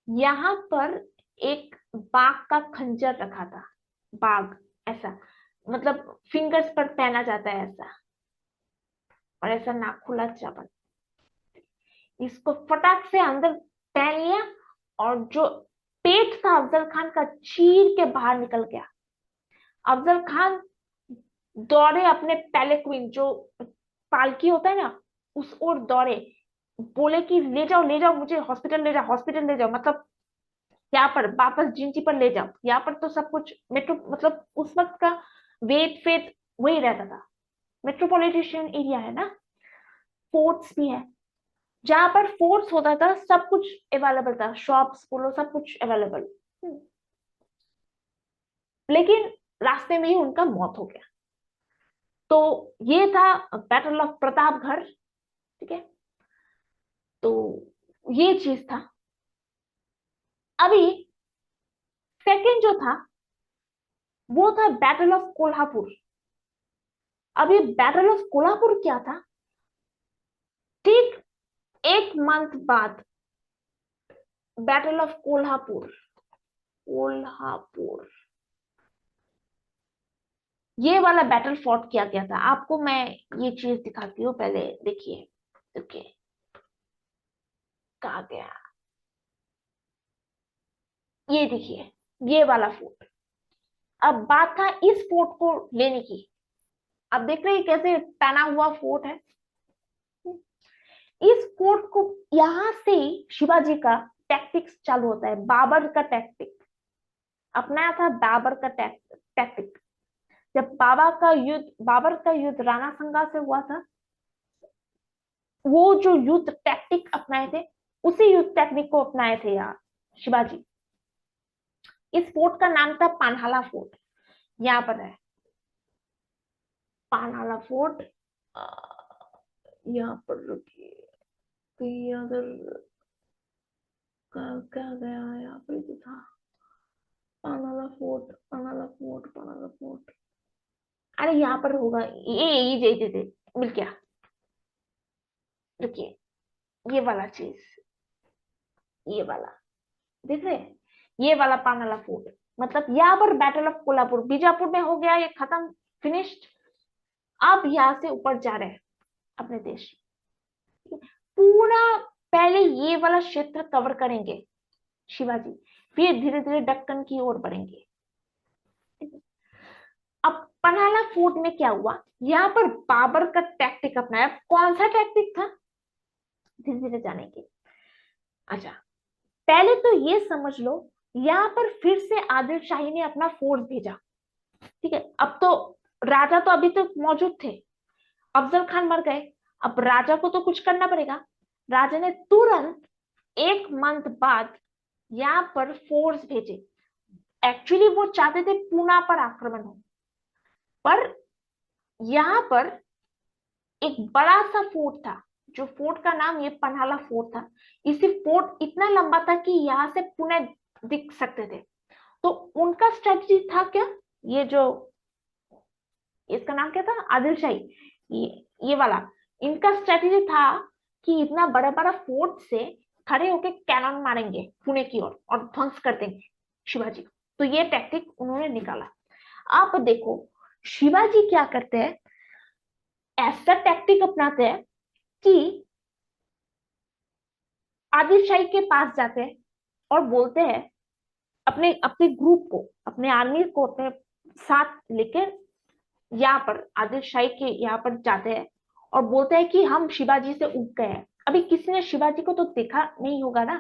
यहाँ पर एक बाघ का खंजर रखा था। बाघ, ऐसा, मतलब फिंगर्स पर पहना जाता है ऐसा, और ऐसा नाखुला चाबन, इसको फटाक से अंदर पहन लिया। और जो पेट था अफजल खान का, चीर के बाहर निकल गया। अफजल खान दौड़े अपने पैलेक्विन, जो पालकी होता है ना, उस ओर दौड़े। बोले कि ले जाओ मुझे हॉस्पिटल ले जाओ, हॉस्पिटल ले जाओ, मतलब यहाँ पर वापस जिंची पर ले जाओ। यहाँ पर तो सब कुछ मेट्रो, मतलब उस वक्त का वेट फेट वही रहता था, मेट्रोपॉलिटन एरिया है ना, फोर्ट्स भी है। जहां पर फोर्स होता था, सब कुछ अवेलेबल था, शॉप्स बोलो, सब कुछ अवेलेबल। लेकिन रास्ते में ही उनका मौत हो गया। तो ये था बैटल ऑफ प्रतापगढ़। ठीक है, तो ये चीज था। अभी सेकंड जो था वो था बैटल ऑफ कोल्हापुर। अब ये बैटल ऑफ कोल्हापुर क्या था, ठीक एक मंथ बाद बैटल ऑफ कोल्हापुर, कोल्हापुर ये वाला बैटल फॉट किया गया था। आपको मैं ये चीज दिखाती हूँ, पहले देखिए। देखिए कहा गया, ये देखिए ये वाला फोर्ट। अब बात था इस फोर्ट को लेने की। अब देख रहे हैं कैसे तना हुआ फोर्ट है। इस फोर्ट को यहां से शिवाजी का टैक्टिक्स चालू होता है, बाबर का टैक्टिक अपनाया था, बाबर का टैक्टिक। जब बाबर का युद्ध राणा संगा से हुआ था, वो जो युद्ध टैक्टिक अपनाए थे उसी युद्ध टेक्निक को अपनाए थे यार शिवाजी। इस फोर्ट का नाम था पान्हाला फोर्ट। यहाँ पर है पान्हाला फोर्ट। यहाँ पर रुकिए, कहीं अगर क्या गया, यहाँ पर जो था Panhala fort, Panhala fort, Panhala fort. अरे यहाँ पर होगा, ये मिल गया। रुकिए, ये वाला चीज, ये वाला देख रहे हैं, ये वाला पानाला फोर्ट। मतलब यहाँ पर बैटल ऑफ कोल्हापुर बीजापुर में हो गया, ये खत्म, फिनिश्ड। अब यहाँ से ऊपर जा रहे हैं अपने देश, पूरा पहले ये वाला क्षेत्र कवर करेंगे शिवाजी, फिर धीरे धीरे दक्कन की ओर बढ़ेंगे। अब पन्हाला फोर्ट में क्या हुआ, यहाँ पर बाबर का टैक्टिक अपनाया। कौन सा टैक्टिक था, धीरे धीरे जानेंगे। अच्छा, पहले तो ये समझ लो, यहाँ पर फिर से आदिल शाही ने अपना फोर्स भेजा। ठीक है, अब तो राजा तो अभी तक मौजूद थे, अफजल खान मर गए, अब राजा को तो कुछ करना पड़ेगा। राजा ने तुरंत एक मंथ बाद यहाँ पर फोर्स भेजे। एक्चुअली वो चाहते थे पूना पर आक्रमण हो, पर यहाँ पर एक बड़ा सा फोर्ट था, जो फोर्ट का नाम ये पन्हाला फोर्ट था। इसी फोर्ट इतना लंबा था कि यहाँ से पुणे दिख सकते थे। तो उनका स्ट्रेटजी था क्या, ये जो इसका नाम क्या था, आदिल शाही, ये वाला इनका स्ट्रेटजी था कि इतना बड़ा बड़ा फोर्ट से खड़े होकर कैनन मारेंगे पुणे की ओर और ध्वंस कर देंगे शिवाजी। तो ये टैक्टिक उन्होंने निकाला। आप देखो शिवाजी क्या करते हैं, ऐसा टैक्टिक अपनाते हैं कि आदिल शाही के पास जाते हैं और बोलते हैं, अपने अपने ग्रुप को, अपने आर्मी को अपने साथ लेकर यहाँ पर आदिल शाही के यहाँ पर जाते हैं और बोलते हैं कि हम शिवाजी से उग गए हैं। अभी किसी ने शिवाजी को तो देखा नहीं होगा ना,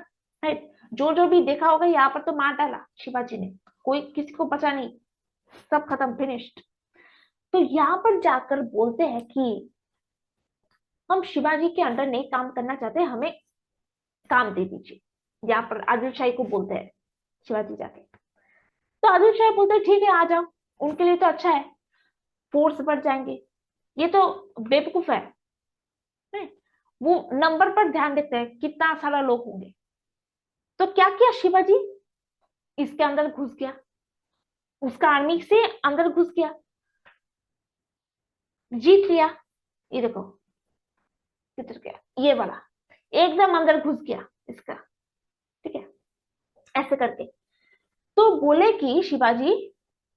राइट? जो जो भी देखा होगा यहाँ पर तो मार डाला शिवाजी ने, कोई किसी को बचा नहीं, सब खत्म, फिनिश्ड। तो यहाँ पर जाकर बोलते हैं कि हम शिवाजी के अंडर नहीं काम करना चाहते, हमें काम दे दीजिए। यहाँ पर आदिल शाही को बोलते हैं शिवाजी जाके। तो आदिल शाही बोलते हैं ठीक है आ जाओ, उनके लिए तो अच्छा है, फोर्स बढ़ जाएंगे। ये तो बेवकूफ है, नहीं? वो नंबर पर ध्यान देते हैं कितना सारा लोग होंगे। तो क्या किया शिवाजी, इसके अंदर घुस गया, उसका आर्मी से अंदर घुस गया, जीत लिया। ये देखो किधर गया, ये वाला एकदम अंदर घुस गया इसका। ठीक है, ऐसे करके तो बोले कि शिवाजी,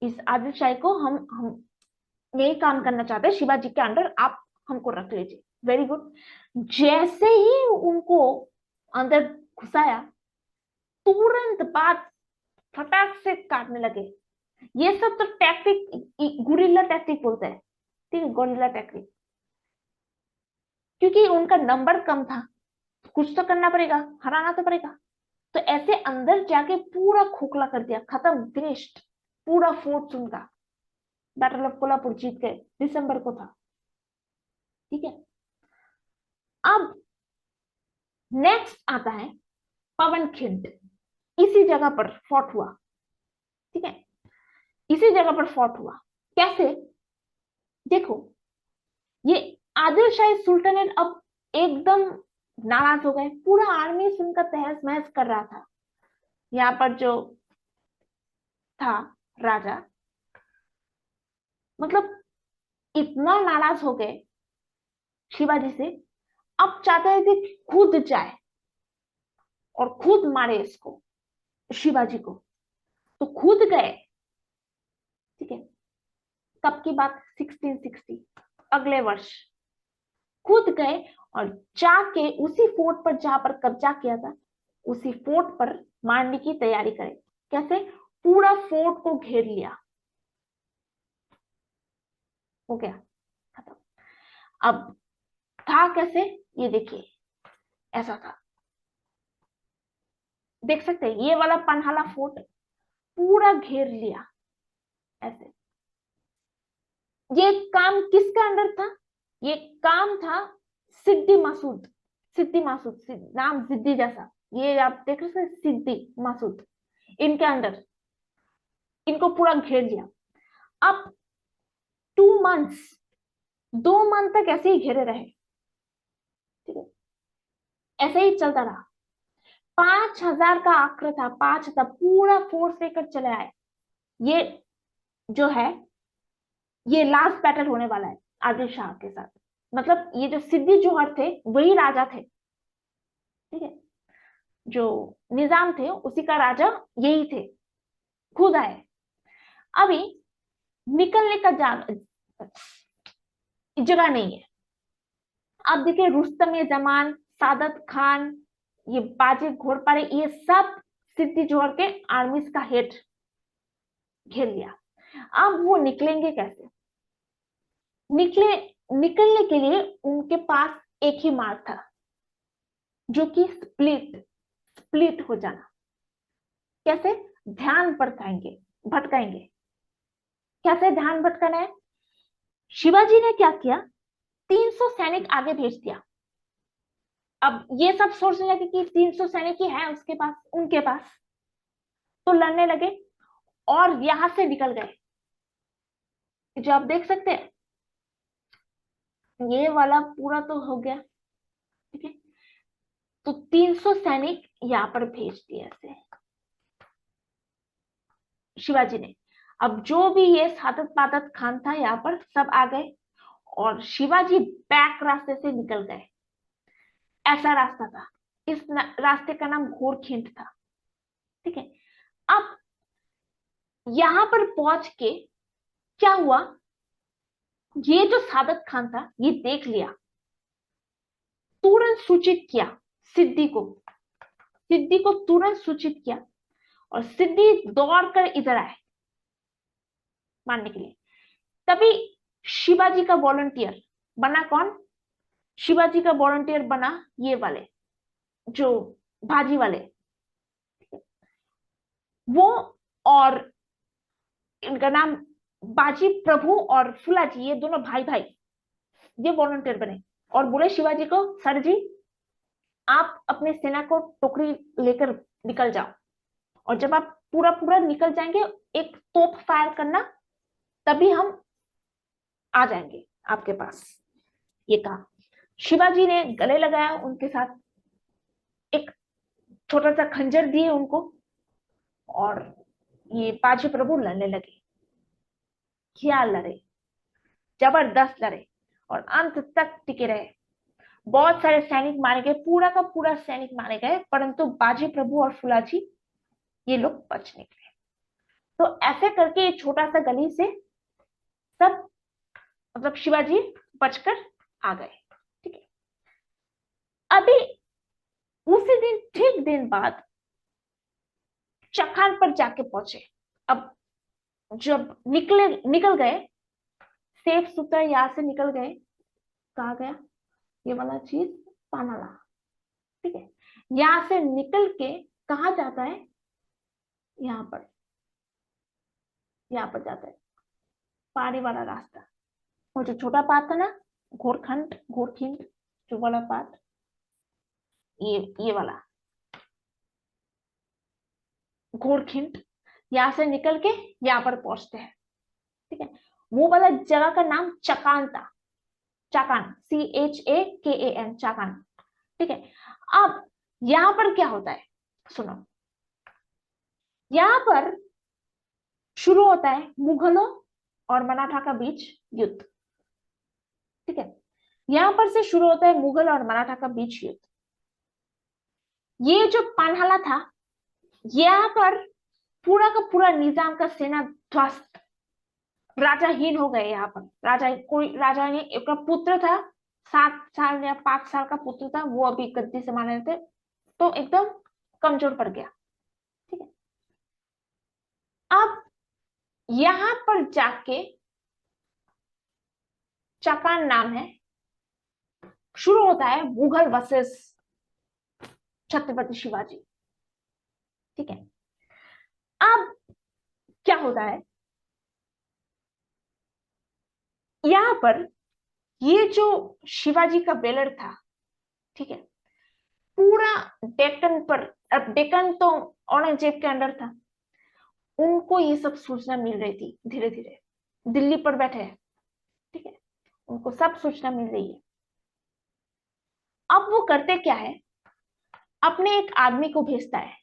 इस आदिल शाही को हम यही काम करना चाहते हैं, शिवाजी के अंडर आप हमको रख लीजिए। Very good. जैसे ही उनको अंदर घुसाया, तुरंत बाद फटाक से काटने लगे। ये सब तो टैक्टिक, गुरिल्ला टैक्टिक बोलते हैं, ठीक है, गोरिल्ला टैक्टिक। क्योंकि उनका नंबर कम था, कुछ तो करना पड़ेगा, हराना तो पड़ेगा। तो ऐसे अंदर जाके पूरा खोखला कर दिया, खत्म, फिनिश्ड। पूरा फोर्ट उनका, बैटल ऑफ कोल्हापुर जीत गए, दिसंबर को था। ठीक है, अब नेक्स्ट आता है पवनखिंड। इसी जगह पर फॉट हुआ। ठीक है, इसी जगह पर फॉट हुआ। कैसे, देखो, ये आदिल शाही सुल्तानेट अब एकदम नाराज हो गए। पूरा आर्मी सुनकर तहस महस कर रहा था। यहाँ पर जो था राजा, मतलब इतना नाराज हो गए शिवाजी से, अब चाहते थे कि खुद जाए और खुद मारे इसको, शिवाजी को। तो खुद गए। ठीक है, कब की बात? 1660, अगले वर्ष खुद गए और जाके उसी फोर्ट पर जहां पर कब्जा किया था, उसी फोर्ट पर मारने की तैयारी करे। कैसे? पूरा फोर्ट को घेर लिया। हो गया खत्म। अब था कैसे, ये देखिए, ऐसा था। देख सकते हैं ये वाला पन्हाला फोर्ट पूरा घेर लिया ऐसे। ये काम किसका अंडर था? ये काम था सिद्दी मासूद। सिद्दी मासूद, नाम सिद्दी जैसा, ये आप देख रहे हैं, सिद्दी मासूद, इनके अंडर इनको पूरा घेर लिया। अब 2 मंथ्स, 2 मंथ तक ऐसे ही घेरे रहे। ठीक है, ऐसे ही चलता रहा। 5,000 का आक्र था, 5,000 पूरा फोर्स लेकर चले आए। ये जो है, ये लास्ट बैटल होने वाला है आदिल शाह के साथ। मतलब ये जो सिद्दी जोहर थे वही राजा थे। ठीक है, जो निजाम थे उसी का राजा यही थे, खुद आए। अभी निकलने का जगह नहीं है। अब देखिए, रुस्तम जमान, सादत खान, ये बाजे घोड़पाड़े, ये सब सिद्दी जोहर के आर्मीज का हेड घेर लिया। अब वो निकलेंगे कैसे? निकले निकलने के लिए उनके पास एक ही मार्ग था, जो कि स्प्लिट हो जाना। कैसे? ध्यान भटकाएंगे। कैसे ध्यान भटकाना है? शिवाजी ने क्या किया, 300 सैनिक आगे भेज दिया। अब ये सब सोचने लगे कि 300 सैनिक ही है उसके पास, उनके पास, तो लड़ने लगे और यहां से निकल गए। जो आप देख सकते हैं, ये वाला पूरा तो हो गया। ठीक है, तो 300 सैनिक यहां पर भेज दिए ऐसे शिवाजी ने। अब जो भी ये सादत पादत खान था यहाँ पर सब आ गए और शिवाजी बैक रास्ते से निकल गए। ऐसा रास्ता था, इस रास्ते का नाम घोरखिंड था। ठीक है, अब यहां पर पहुंच के क्या हुआ, ये जो सादत खान था ये देख लिया, तुरंत सूचित किया सिद्दी को। सिद्दी को तुरंत सूचित किया और सिद्दी दौड़कर इधर आए मारने के लिए। तभी शिवाजी का वॉलंटियर बना कौन? शिवाजी का वॉलंटियर बना ये वाले, जो बाजी वाले, वो, और इनका नाम बाजी प्रभु और फुलाजी, ये दोनों भाई भाई, ये वॉलंटियर बने और बोले शिवाजी को, सर जी आप अपने सेना को टोकरी लेकर निकल जाओ, और जब आप पूरा पूरा निकल जाएंगे एक तोप फायर करना, तभी हम आ जाएंगे आपके पास। ये कहा। शिवाजी ने गले लगाया उनके साथ, एक छोटा सा खंजर दिए उनको, और ये बाजी प्रभु लड़ने लगे। क्या लड़े, जबरदस्त लड़े और अंत तक टिके रहे। बहुत सारे सैनिक मारे गए, पूरा का पूरा सैनिक मारे गए, परंतु बाजी प्रभु और फुलाजी ये लोग बच निकले। तो ऐसे करके ये छोटा सा गली से सब, मतलब शिवाजी बचकर आ गए। ठीक है, अभी उसी दिन, ठीक दिन बाद चखान पर जाके पहुंचे। अब जब निकल गए, सेफ सुथरा यहाँ से निकल गए, कहा गया ये वाला चीज, पानाला। ठीक है, यहां से निकल के कहा जाता है, यहाँ पर, यहाँ पर जाता है पहाड़ी वाला रास्ता। और जो छोटा पाथ था ना, घोरखिंड जो वाला पाथ, ये वाला घोरखिंड, यहाँ से निकल के यहाँ पर पहुंचते हैं। ठीक है, वो वाला जगह का नाम चकान था। चाकान, CHAKAN, चाकान। ठीक है, अब यहां पर क्या होता है, सुनो, यहां पर शुरू होता है मुगलों और मराठा का बीच युद्ध। ठीक है, यहां पर से शुरू होता है मुगल और मराठा का बीच युद्ध। ये जो पानहाला था, यहाँ पर पूरा का पूरा निजाम का सेना ध्वस्त, राजाहीन हो गए। यहाँ पर राजा, कोई राजा नहीं, एक पुत्र था, 7 साल या 5 साल का पुत्र था, वो अभी गद्दी संभाल रहे थे, तो एकदम कमजोर पड़ गया। ठीक है, अब यहां पर जाके चाकान नाम है, शुरू होता है मुगल वर्सेस छत्रपति शिवाजी। ठीक है, अब क्या होता है, यहां पर ये जो शिवाजी का बेलर था, ठीक है, पूरा डेक्कन पर, अब डेक्कन तो औरंगजेब के अंडर था, उनको ये सब सूचना मिल रही थी धीरे धीरे, दिल्ली पर बैठे हैं। ठीक है, उनको सब सूचना मिल रही है। अब वो करते क्या है, अपने एक आदमी को भेजता है,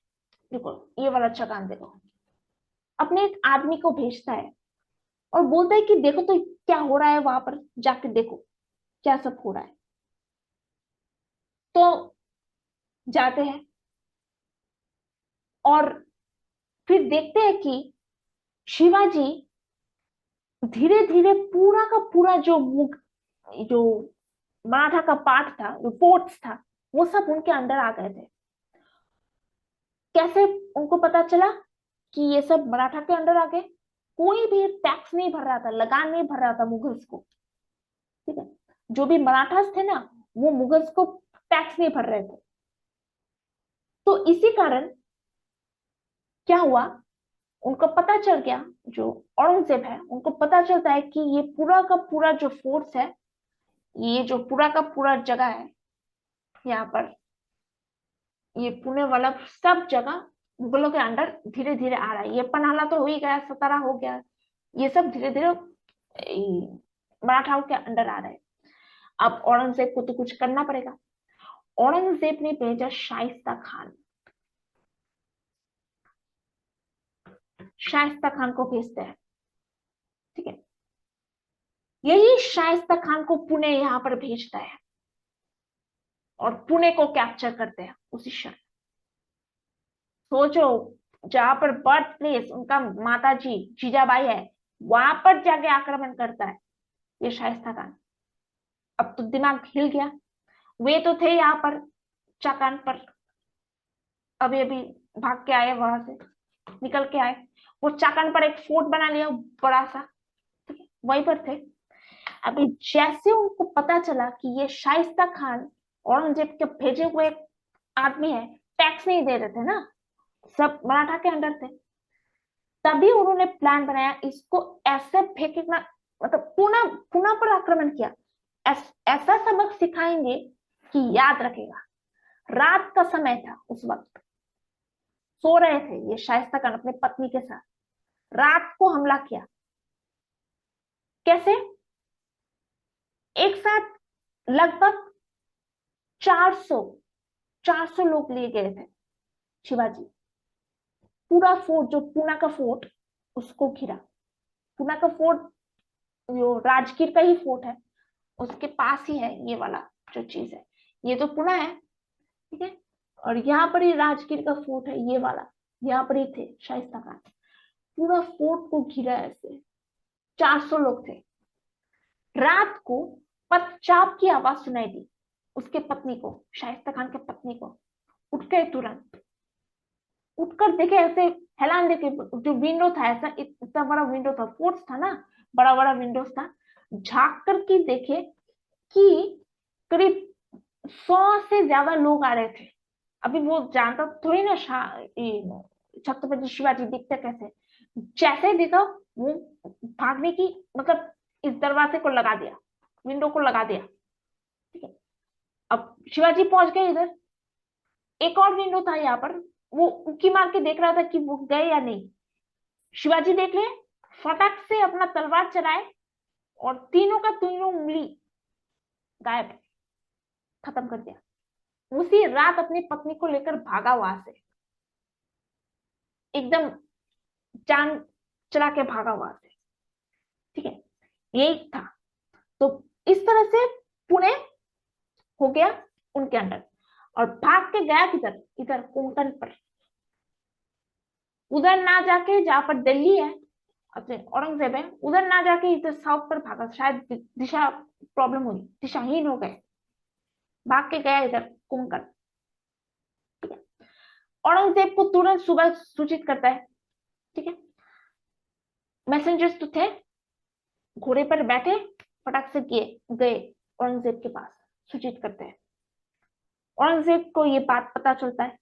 देखो ये वाला अच्छा काम देखो, अपने एक आदमी को भेजता है और बोलता है कि देखो तो क्या हो रहा है वहां पर, जाके देखो क्या सब हो रहा है। तो जाते हैं और फिर देखते हैं कि शिवाजी धीरे धीरे पूरा का पूरा जो मराठा का पार्ट था, जो फोर्ट्स था, वो सब उनके अंडर आ गए थे। कैसे उनको पता चला कि ये सब मराठा के अंडर आ गए? कोई भी टैक्स नहीं भर रहा था, लगान नहीं भर रहा था मुगल्स को। ठीक है, जो भी मराठास थे ना, वो मुगल्स को टैक्स नहीं भर रहे थे। तो इसी कारण क्या हुआ, उनको पता चल गया, जो औरंगजेब है उनको पता चलता है कि ये पूरा का पूरा जो फोर्स है, ये जो पूरा का पूरा जगह है यहाँ पर, ये पुणे वाला सब जगह मुगलों के अंडर धीरे धीरे आ रहा है। ये पन्हाला तो हो ही गया, सतारा हो गया, ये सब धीरे धीरे मराठाओं के अंडर आ रहे हैं। अब औरंगजेब को तो कुछ करना पड़ेगा। औरंगजेब ने भेजा शाइस्ता खान, शाइस्ता खान को भेजते हैं। ठीक है, यही शाइस्ता खान को पुणे यहाँ पर भेजता है और पुणे को कैप्चर करते हैं उसी क्षण। सोचो, जहां पर बर्थ प्लेस उनका माता जी जीजाबाई है, वहां पर जाके आक्रमण करता है ये शाइस्ता खान। अब तो दिमाग हिल गया। वे तो थे यहाँ पर चाकान पर, अभी अभी भाग के आए वहां से, निकल के आए, वो चाकान पर एक फोर्ट बना लिया बड़ा सा, वहीं पर थे। अभी जैसे उनको पता चला कि ये शाइस्ता खान औरंगजेब के भेजे हुए आदमी है, टैक्स नहीं दे रहे थे ना, सब मराठा के अंडर थे, तभी उन्होंने प्लान बनाया इसको ऐसे फेंकना, मतलब पुणे पुणे पर आक्रमण किया। ऐसा सबक सिखाएंगे कि याद रखेगा। रात का समय था उस वक्त, सो रहे थे ये शाइस्ता खान अपने पत्नी के साथ, रात को हमला किया। कैसे? एक साथ लगभग 400 400 लोग लिए गए थे। शिवाजी पूरा फोर्ट, जो पुणे का फोर्ट, उसको घिरा। पुणे का फोर्ट जो राजगीर का ही फोर्ट है, उसके पास ही है ये वाला जो चीज है, ये तो पुणे है। ठीक है, और यहाँ पर ही राजगीर का फोर्ट है ये वाला, यहाँ पर ही थे शाइस्ता खान। पूरा फोर्ट को घिरा ऐसे, 400 लोग थे। रात को पदचाप की आवाज सुनाई दी उसके पत्नी को, शाइस्ता खान के पत्नी को। उठ गए तुरंत, उठकर देखे ऐसे, हेलान देखे, जो विंडो था ऐसा, इतना बड़ा विंडो था, फोर्ट था ना, बड़ा बड़ा विंडोज था, झांक कर के देखे कि करीब 100 से ज्यादा लोग आ रहे थे। अभी वो जानता थोड़ी ना छत्रपति शिवाजी दिखते कैसे, जैसे देखा वो भागने की, मतलब इस दरवाजे को लगा दिया, विंडो को लगा दिया। ठीक है, अब शिवाजी पहुंच गए इधर, एक और विंडो था यहाँ पर, वो उकी मार के देख रहा था कि वो गए या नहीं। शिवाजी देख ले, फटाक से अपना तलवार चलाए और तीनों का तीनों उंगली गायब है, खत्म कर दिया। उसी रात अपनी पत्नी को लेकर भागा वहां से, एकदम जान चला के भागा वहां से। ठीक है, यही था। तो इस तरह से पुणे हो गया उनके अंडर, और भाग के गया किधर, इधर कोंकण पर। उधर ना जाके, जहां पर दिल्ली है, अपने औरंगजेब है, उधर ना जाके इधर साउथ पर भागा, शायद दिशा प्रॉब्लम हुई, दिशाहीन हो गए, भाग के गया इधर कोंकण। ठीक है, औरंगजेब को तुरंत सुबह सूचित करता है। ठीक है, मैसेंजर्स तो थे, घोड़े पर बैठे, फटाक से गए औरंगजेब के पास, सूचित करते हैं। औरंगजेब को ये बात पता चलता है।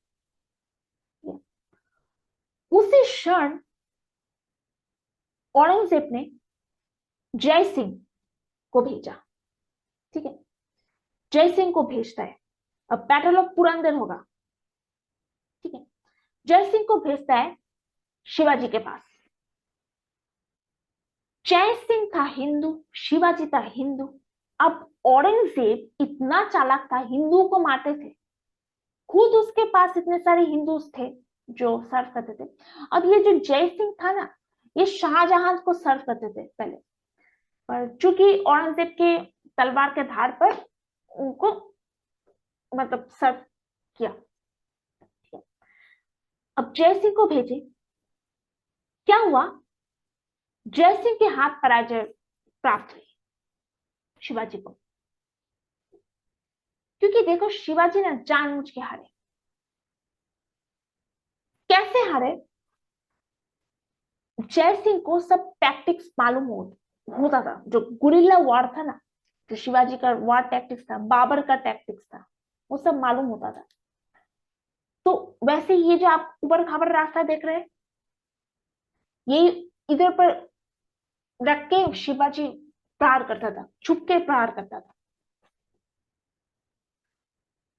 उसी क्षण औरंगजेब ने जय सिंह को भेजा। ठीक है, जय सिंह को भेजता है। अब बैटल ऑफ पुरंदर होगा। ठीक है, जय सिंह को भेजता है शिवाजी के पास। जय सिंह था हिंदू, शिवाजी था हिंदू। अब औरंगजेब इतना चालाक था, हिंदुओं को मारते थे, खुद उसके पास इतने सारे हिंदूस थे जो सर्व करते थे। अब ये जो जय सिंह था ना, ये शाहजहां को सर्व करते थे पहले, पर चूंकि औरंगजेब के तलवार के धार पर उनको मतलब सर्व किया। अब जय सिंह को भेजे, क्या हुआ, जय सिंह के हाथ पराजय प्राप्त हुई शिवाजी को। क्योंकि देखो, शिवाजी ने जानबूझ के हारे। कैसे हारे, जय सिंह को सब टैक्टिक्स मालूम होता था। जो गुरिल्ला वॉर था ना, जो शिवाजी का वॉर टैक्टिक्स था, बाबर का टैक्टिक्स था, वो सब मालूम होता था। तो वैसे ये जो आप ऊपर खाबर रास्ता देख रहे हैं, ये इधर पर रख के शिवाजी प्रहार करता था, छुप के प्रहार करता था।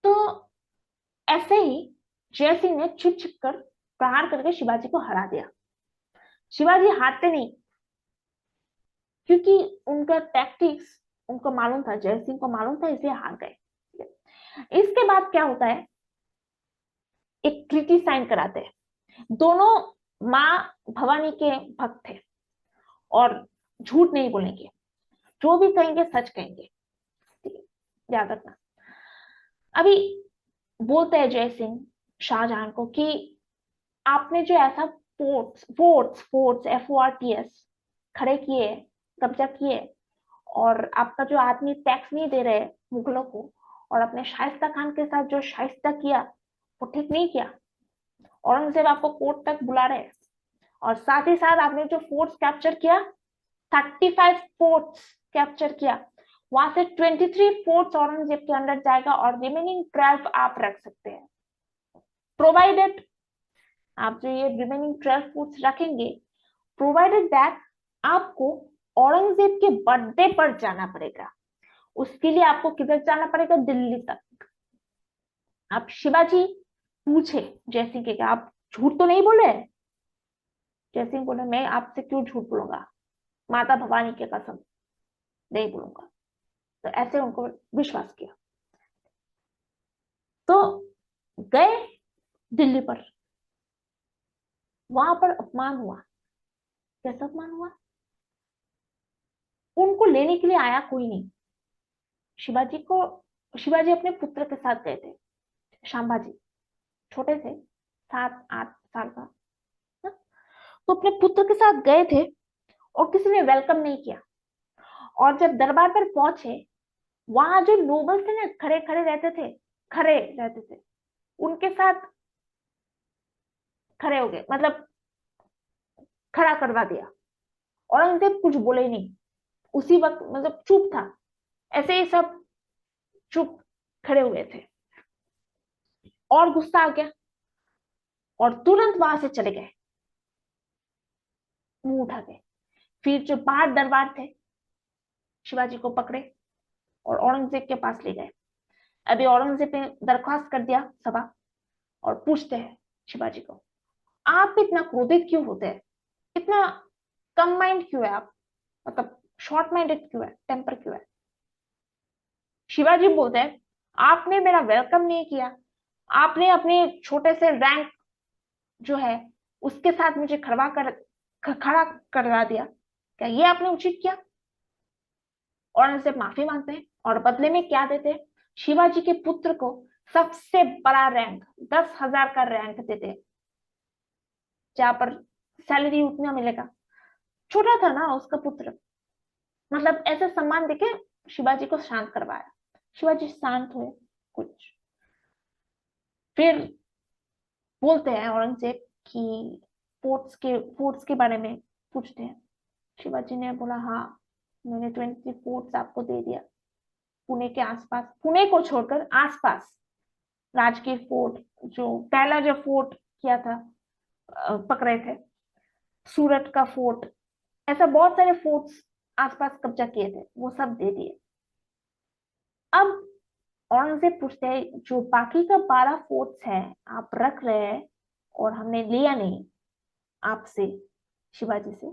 तो ऐसे ही जय सिंह ने छिप छिप कर प्रहार करके शिवाजी को हरा दिया। शिवाजी हारते नहीं, क्योंकि उनका टैक्टिक्स उनको मालूम था, जय सिंह को मालूम था, इसलिए हार गए। इसके बाद क्या होता है, एक ट्रीटी साइन कराते हैं। दोनों माँ भवानी के भक्त थे और झूठ नहीं बोलेंगे, जो भी कहेंगे सच कहेंगे। ठीक है, याद रखना। अभी बोलते हैं जय सिंह शाहजहां को कि आपने जो ऐसा फोर्ट्स FORTS खड़े किए, कब्जा किए, और आपका जो आदमी टैक्स नहीं दे रहे मुगलों को, और अपने शाइस्ता खान के साथ जो शाइस्ता किया, वो ठीक नहीं किया। औरंगजेब आपको कोर्ट तक बुला रहे हैं, और साथ ही साथ आपने जो फोर्ट्स कैप्चर किया, 35 फोर्ट्स कैप्चर किया, वहां से 23 फोर्ट्स औरंगजेब के अंडर जाएगा, और रिमेनिंग 12 आप रख सकते हैं, प्रोवाइडेड आप जो ये रिमेनिंग 12 फोर्ट्स रखेंगे, प्रोवाइडेड दैट आपको औरंगजेब के बर्थडे पर जाना पड़ेगा। उसके लिए आपको किधर जाना पड़ेगा, दिल्ली तक। आप शिवाजी पूछे जय सिंह के, आप झूठ तो नहीं बोले? जय सिंह बोले, मैं आपसे क्यों झूठ बोलूंगा, माता भवानी के कसम नहीं बोलूंगा। तो ऐसे उनको विश्वास किया, तो गए दिल्ली पर। वहां पर अपमान हुआ। कैसा अपमान हुआ, उनको लेने के लिए आया कोई नहीं। शिवाजी को शिवाजी अपने पुत्र के साथ गए थे, शांबाजी, छोटे थे, 7-8 साल का ना? तो अपने पुत्र के साथ गए थे, और किसी ने वेलकम नहीं किया। और जब दरबार पर पहुंचे, वहां जो नोबल थे ना, खड़े खड़े रहते थे, खड़े रहते थे, उनके साथ खड़े हो गए, मतलब खड़ा करवा दिया। औरंगजेब कुछ बोले ही नहीं, उसी वक्त मतलब चुप था, ऐसे ही सब चुप खड़े हुए थे। और गुस्सा आ गया, और तुरंत वहां से चले गए, मुंह उठा के। फिर जो बाहर दरबार थे, शिवाजी को पकड़े और औरंगजेब के पास ले गए। अभी औरंगजेब ने दरख्वास्त कर दिया सभा, और पूछते हैं शिवाजी को, आप इतना क्रोधित क्यों होते हैं, इतना कम माइंड क्यों है आप, मतलब शॉर्ट माइंडेड क्यों है, टेम्पर क्यों है? शिवाजी बोलते हैं आपने मेरा वेलकम नहीं किया, आपने अपने छोटे से रैंक जो है उसके साथ मुझे खड़ा करवा दिया, क्या ये आपने उचित किया? औरंगजेब माफी मांगते हैं और बदले में क्या देते हैं? शिवाजी के पुत्र को सबसे बड़ा रैंक 10,000 का रैंक देते हैं, जहां पर सैलरी उतना मिलेगा। छोटा था ना उसका पुत्र, मतलब ऐसे सम्मान देके शिवाजी को शांत करवाया। शिवाजी शांत हुए कुछ, फिर बोलते हैं औरंगजेब कि फोर्ट्स के बारे में पूछते हैं। शिवाजी ने बोला हाँ, मैंने 20 फोर्ट्स आपको दे दिया, पुणे के आसपास, पुणे को छोड़कर आसपास राजगीर फोर्ट, जो पहला जो फोर्ट किया था, पकड़े थे, सूरत का फोर्ट, ऐसा बहुत सारे फोर्ट्स आसपास कब्जा किए थे, वो सब दे दिए। अब औरंगजेब पूछते हैं जो बाकी का 12 फोर्ट्स है आप रख रहे हैं और हमने लिया नहीं आपसे, शिवाजी से,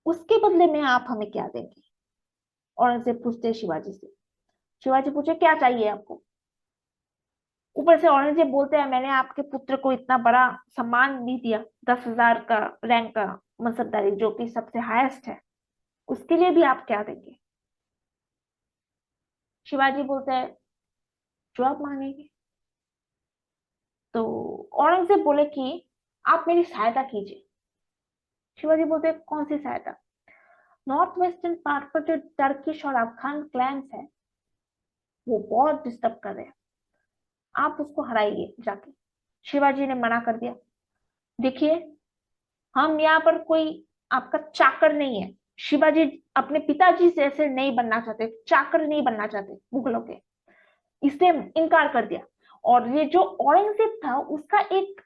उसके बदले में आप हमें क्या देंगे? औरंगजेब पूछते हैं शिवाजी से। शिवाजी पूछे क्या चाहिए आपको? ऊपर से औरंगजेब बोलते हैं मैंने आपके पुत्र को इतना बड़ा सम्मान नहीं दिया, 10,000 का रैंक का मनसबदारी, जो कि सबसे हाईएस्ट है, उसके लिए भी आप क्या देंगे? शिवाजी बोलते हैं जो आप मांगेंगे। तो औरंगजेब बोले कि आप मेरी सहायता कीजिए। शिवाजी बोलते हैं कौन सी सहायता? नॉर्थ वेस्टर्न पार्ट पर जो टर्किश और अफगान क्लैंस है वो बहुत डिस्टर्ब कर रहे हैं, आप उसको हराइए जाके। शिवाजी ने मना कर दिया, देखिए हम यहाँ पर कोई आपका चाकर नहीं है। शिवाजी अपने पिताजी से ऐसे नहीं बनना चाहते, चाकर नहीं बनना चाहते मुगलों के, इसलिए इनकार कर दिया। और ये जो औरंगजेब था उसका एक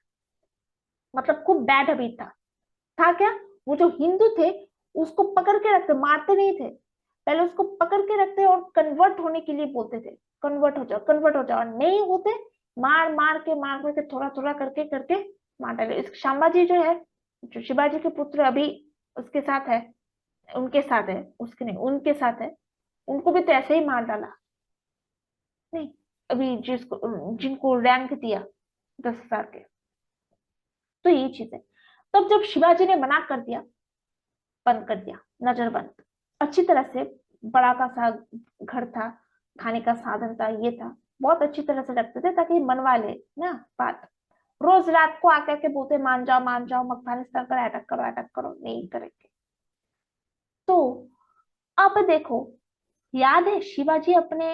मतलब खूब बैड हैबिट था क्या? वो जो हिंदू थे उसको पकड़ के रखते, मारते नहीं थे, पहले उसको पकड़ के रखते और कन्वर्ट होने के लिए बोलते थे, कन्वर्ट हो जाओ, कन्वर्ट हो जाओ, नहीं होते मार के थोड़ा थोड़ा करके करके मार डाले। इस संभाजी जो है, जो शिवाजी के पुत्र अभी उसके साथ है, उनके साथ है, उसके नहीं उनके साथ है, उनको भी तो ऐसे ही मार डाला। नहीं, अभी जिनको रैंक दिया 10,000 के, तो ये चीज है। तब जब शिवाजी ने मना कर दिया, बंद कर दिया, नजर बंद, अच्छी तरह से, बड़ा का सा घर था, खाने का साधन था, ये था, बहुत अच्छी तरह से रखते थे ताकि मनवा ले ना बात। रोज रात को आकर के बोलते मान जाओ अफगानिस्तान पर अटैक करो, नहीं करेंगे। तो अब देखो, याद है शिवाजी अपने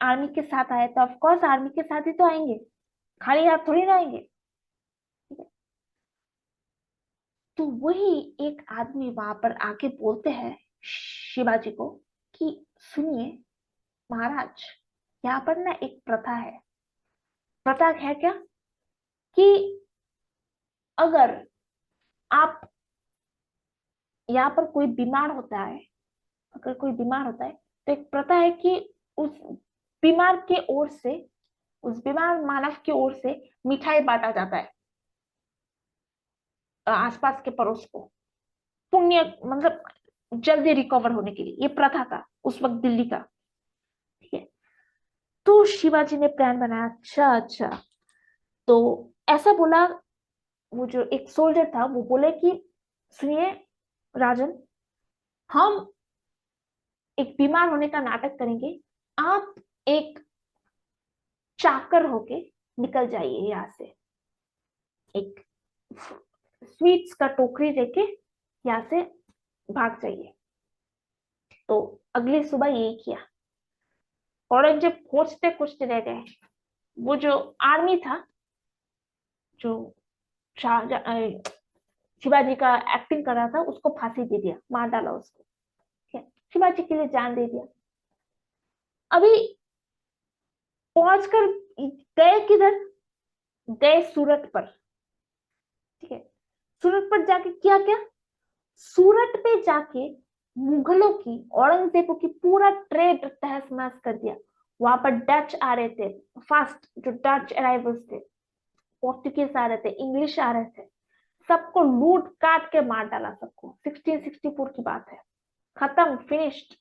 आर्मी के साथ आए, तो ऑफकोर्स आर्मी के साथ ही तो आएंगे, खाली हाथ थोड़ी ना आएंगे। ठीक है? तो वही एक आदमी वहां पर आके बोलते हैं शिवाजी को कि सुनिए महाराज, यहाँ पर ना एक प्रथा है। प्रथा है क्या? कि अगर आप यहाँ पर कोई बीमार होता है, अगर कोई बीमार होता है तो एक प्रथा है कि उस बीमार के ओर से, उस बीमार मानव की ओर से मिठाई बांटा जाता है आसपास के पड़ोस को, पुण्य मतलब जल्दी रिकवर होने के लिए। ये प्रथा था उस वक्त दिल्ली का। ठीक है? तो शिवाजी ने प्लान बनाया, अच्छा अच्छा, तो ऐसा बोला, वो जो एक सोल्जर था वो बोले कि सुनिए राजन, हम एक बीमार होने का नाटक करेंगे, आप एक चाकर होके निकल जाइए यहाँ से, एक स्वीट्स का टोकरी लेके यहाँ से भाग जाइए। तो अगली सुबह यही किया। औरंगजेब खोजते खोजते रह गए, वो जो आर्मी था, जो शिवाजी का एक्टिंग कर रहा था, उसको फांसी दे दिया, मार डाला उसको। ठीक है? शिवाजी के लिए जान दे दिया। अभी पहुंचकर गए किधर? गए सूरत पर। ठीक है? सूरत पर जाके किया क्या? सूरत पे जाके मुगलों की, औरंगजेब की पूरा ट्रेड तहस नहस कर दिया। वहां पर डच आ रहे थे, फास्ट जो डच अराइवल्स थे, पोर्टुगीज आ रहे थे, इंग्लिश आ रहे थे, सबको लूट काट के मार डाला सबको। 1664 की बात है, खत्म, फिनिश्ड।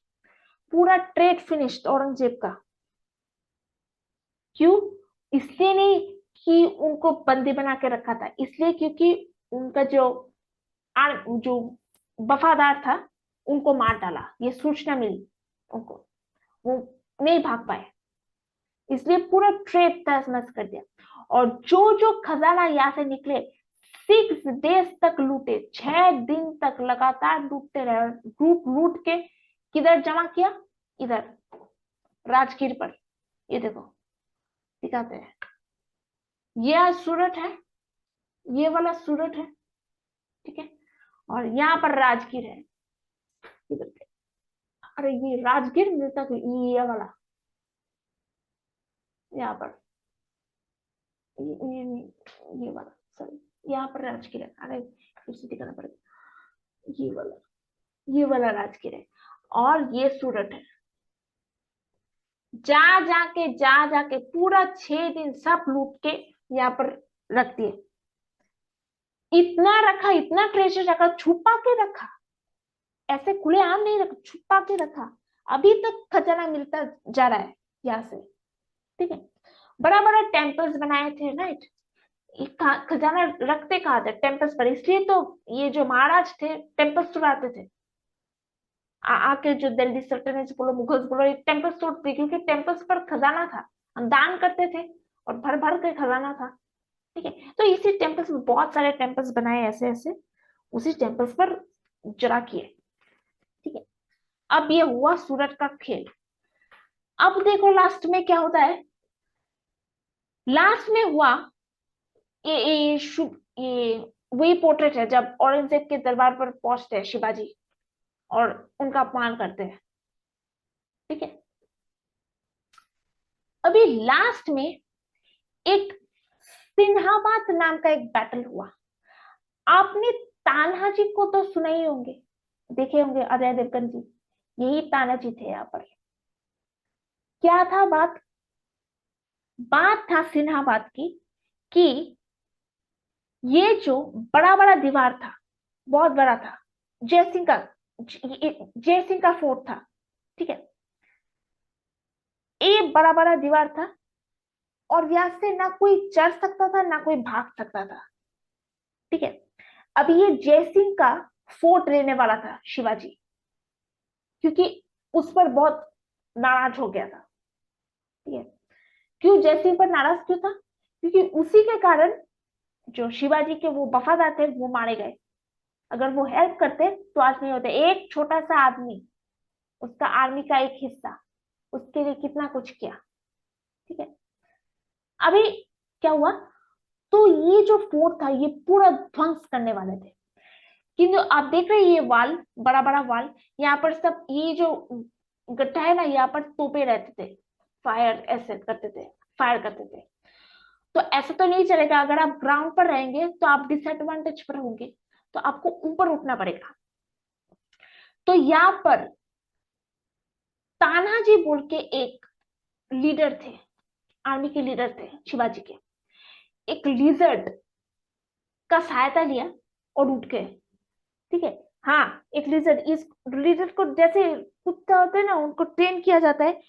पूरा ट्रेड फिनिश्ड औरंगजेब का। क्यों? इसलिए नहीं कि उनको बंदी बना के रखा था, इसलिए क्योंकि उनका जो वफादार था उनको मार डाला, ये सूचना मिली उनको, वो नहीं भाग पाए, इसलिए पूरा ट्रेड तहस नहस कर दिया। और जो जो खजाना यहाँ से निकले 6 डेज तक लूटे, 6 दिन तक लगातार लूटते रहे, लूट लूट के किधर जमा किया? इधर राजगीर पर। ये देखो दिखाते हैं, ये सूरत है, ये वाला सूरत है, ठीक है, और यहाँ पर राजगीर है इधर पे। अरे ये राजगीर मिलता तो ये वाला, यहाँ पर ये वाला, सॉरी, यहाँ पर राजगीर है। अरे फिर से दिखाना पड़ेगा, ये वाला राजगीर है, और ये सूरत है। जा जाके पूरा 6 दिन सब लूट के यहाँ पर रख दिए। इतना रखा, इतना ट्रेजर रखा, छुपा के रखा, ऐसे खुलेआम नहीं रखा, छुपा के रखा। अभी तक खजाना मिलता जा रहा है यहाँ से, ठीक है। बड़ा बड़ा टेम्पल्स बनाए थे, राइट। खजाना रखते कहा था? टेम्पल्स पर, इसलिए तो ये जो महाराज थे टेम्पल्स तोड़ाते थे। आके जो दिल्ली सल्तनत बोलो, मुगल्स बोलो, ये टेम्पल्स तोड़ते, क्योंकि टेम्पल्स पर खजाना था, हम दान करते थे और भर भर के खजाना था, ठीक है। तो इसी टेम्पल्स में बहुत सारे टेम्पल्स बनाए ऐसे ऐसे, उसी टेम्पल्स पर जरा किए, ठीक है। अब ये हुआ सूरत का खेल। अब देखो लास्ट में क्या होता है। लास्ट में हुआ ये शुभ, ये वही पोर्ट्रेट है जब औरंगजेब के दरबार पर पहुंचते हैं शिवाजी और उनका अपमान करते हैं, ठीक है। अभी लास्ट में एक सिन्हाबाद नाम का एक बैटल हुआ। आपने तान्हाजी को तो सुना ही होंगे, देखे होंगे, अजय देवगन जी, यही तानाजी थे यहाँ पर। क्या था बात? बात था सिन्हाबाद की, कि ये जो बड़ा बड़ा दीवार था, बहुत बड़ा था, जयसिंह का, जयसिंह का फोर्ट था, ठीक है। ये बड़ा बड़ा दीवार था, और यहाँ से ना कोई चढ़ सकता था ना कोई भाग सकता था, ठीक है। अब ये जयसिंह का फोर्ट रहने वाला था शिवाजी, क्योंकि उस पर बहुत नाराज हो गया था, ठीक है। क्यों जयसिंह पर नाराज क्यों था? क्योंकि उसी के कारण जो शिवाजी के वो वफादार थे वो मारे गए। अगर वो हेल्प करते तो आज नहीं होते। एक छोटा सा आदमी, उसका आर्मी का एक हिस्सा, उसके लिए कितना कुछ किया, ठीक है। अभी क्या हुआ, तो ये जो फोर्ट था ये पूरा ध्वंस करने वाले थे, किंतु आप देख रहे हैं ये वाल, बड़ा बड़ा वाल, यहाँ पर सब ये जो गड्ढा है ना, यहाँ पर तोपे रहते थे, फायर ऐसे करते थे, फायर करते थे। तो ऐसा तो नहीं चलेगा, अगर आप ग्राउंड पर रहेंगे तो आप डिसएडवांटेज पर होंगे, तो आपको ऊपर उठना पड़ेगा। तो यहाँ पर तानाजी बोल के एक लीडर थे, आर्मी के लीडर थे शिवाजी के, एक लिजर्ड का सहायता लिया और उठ गए, ठीक है। हाँ, एक लिजर्ड, इस लिजर्ड को जैसे कुत्ता होता है ना, उनको ट्रेन किया जाता है,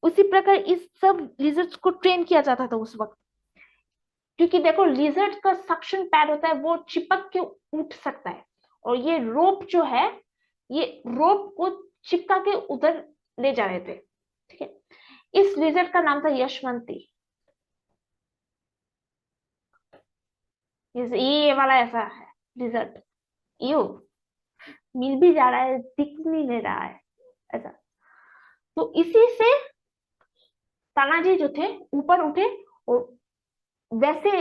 उसी प्रकार इस सब लिजर्ड्स को ट्रेन किया जाता था उस वक्त। क्योंकि देखो लिजर्ड का सक्शन पैड होता है, वो चिपक के उठ सकता है, और ये रोप जो है, ये रोप को चिपका के उधर ले जा रहे थे, ठीक है। इस लिजर्ड का नाम था यशवंती। ये वाला ऐसा है लिजर्ड, यू मिल भी जा रहा है, दिख भी नहीं रहा है ऐसा। तो इसी से तानाजी जो थे ऊपर उठे, और वैसे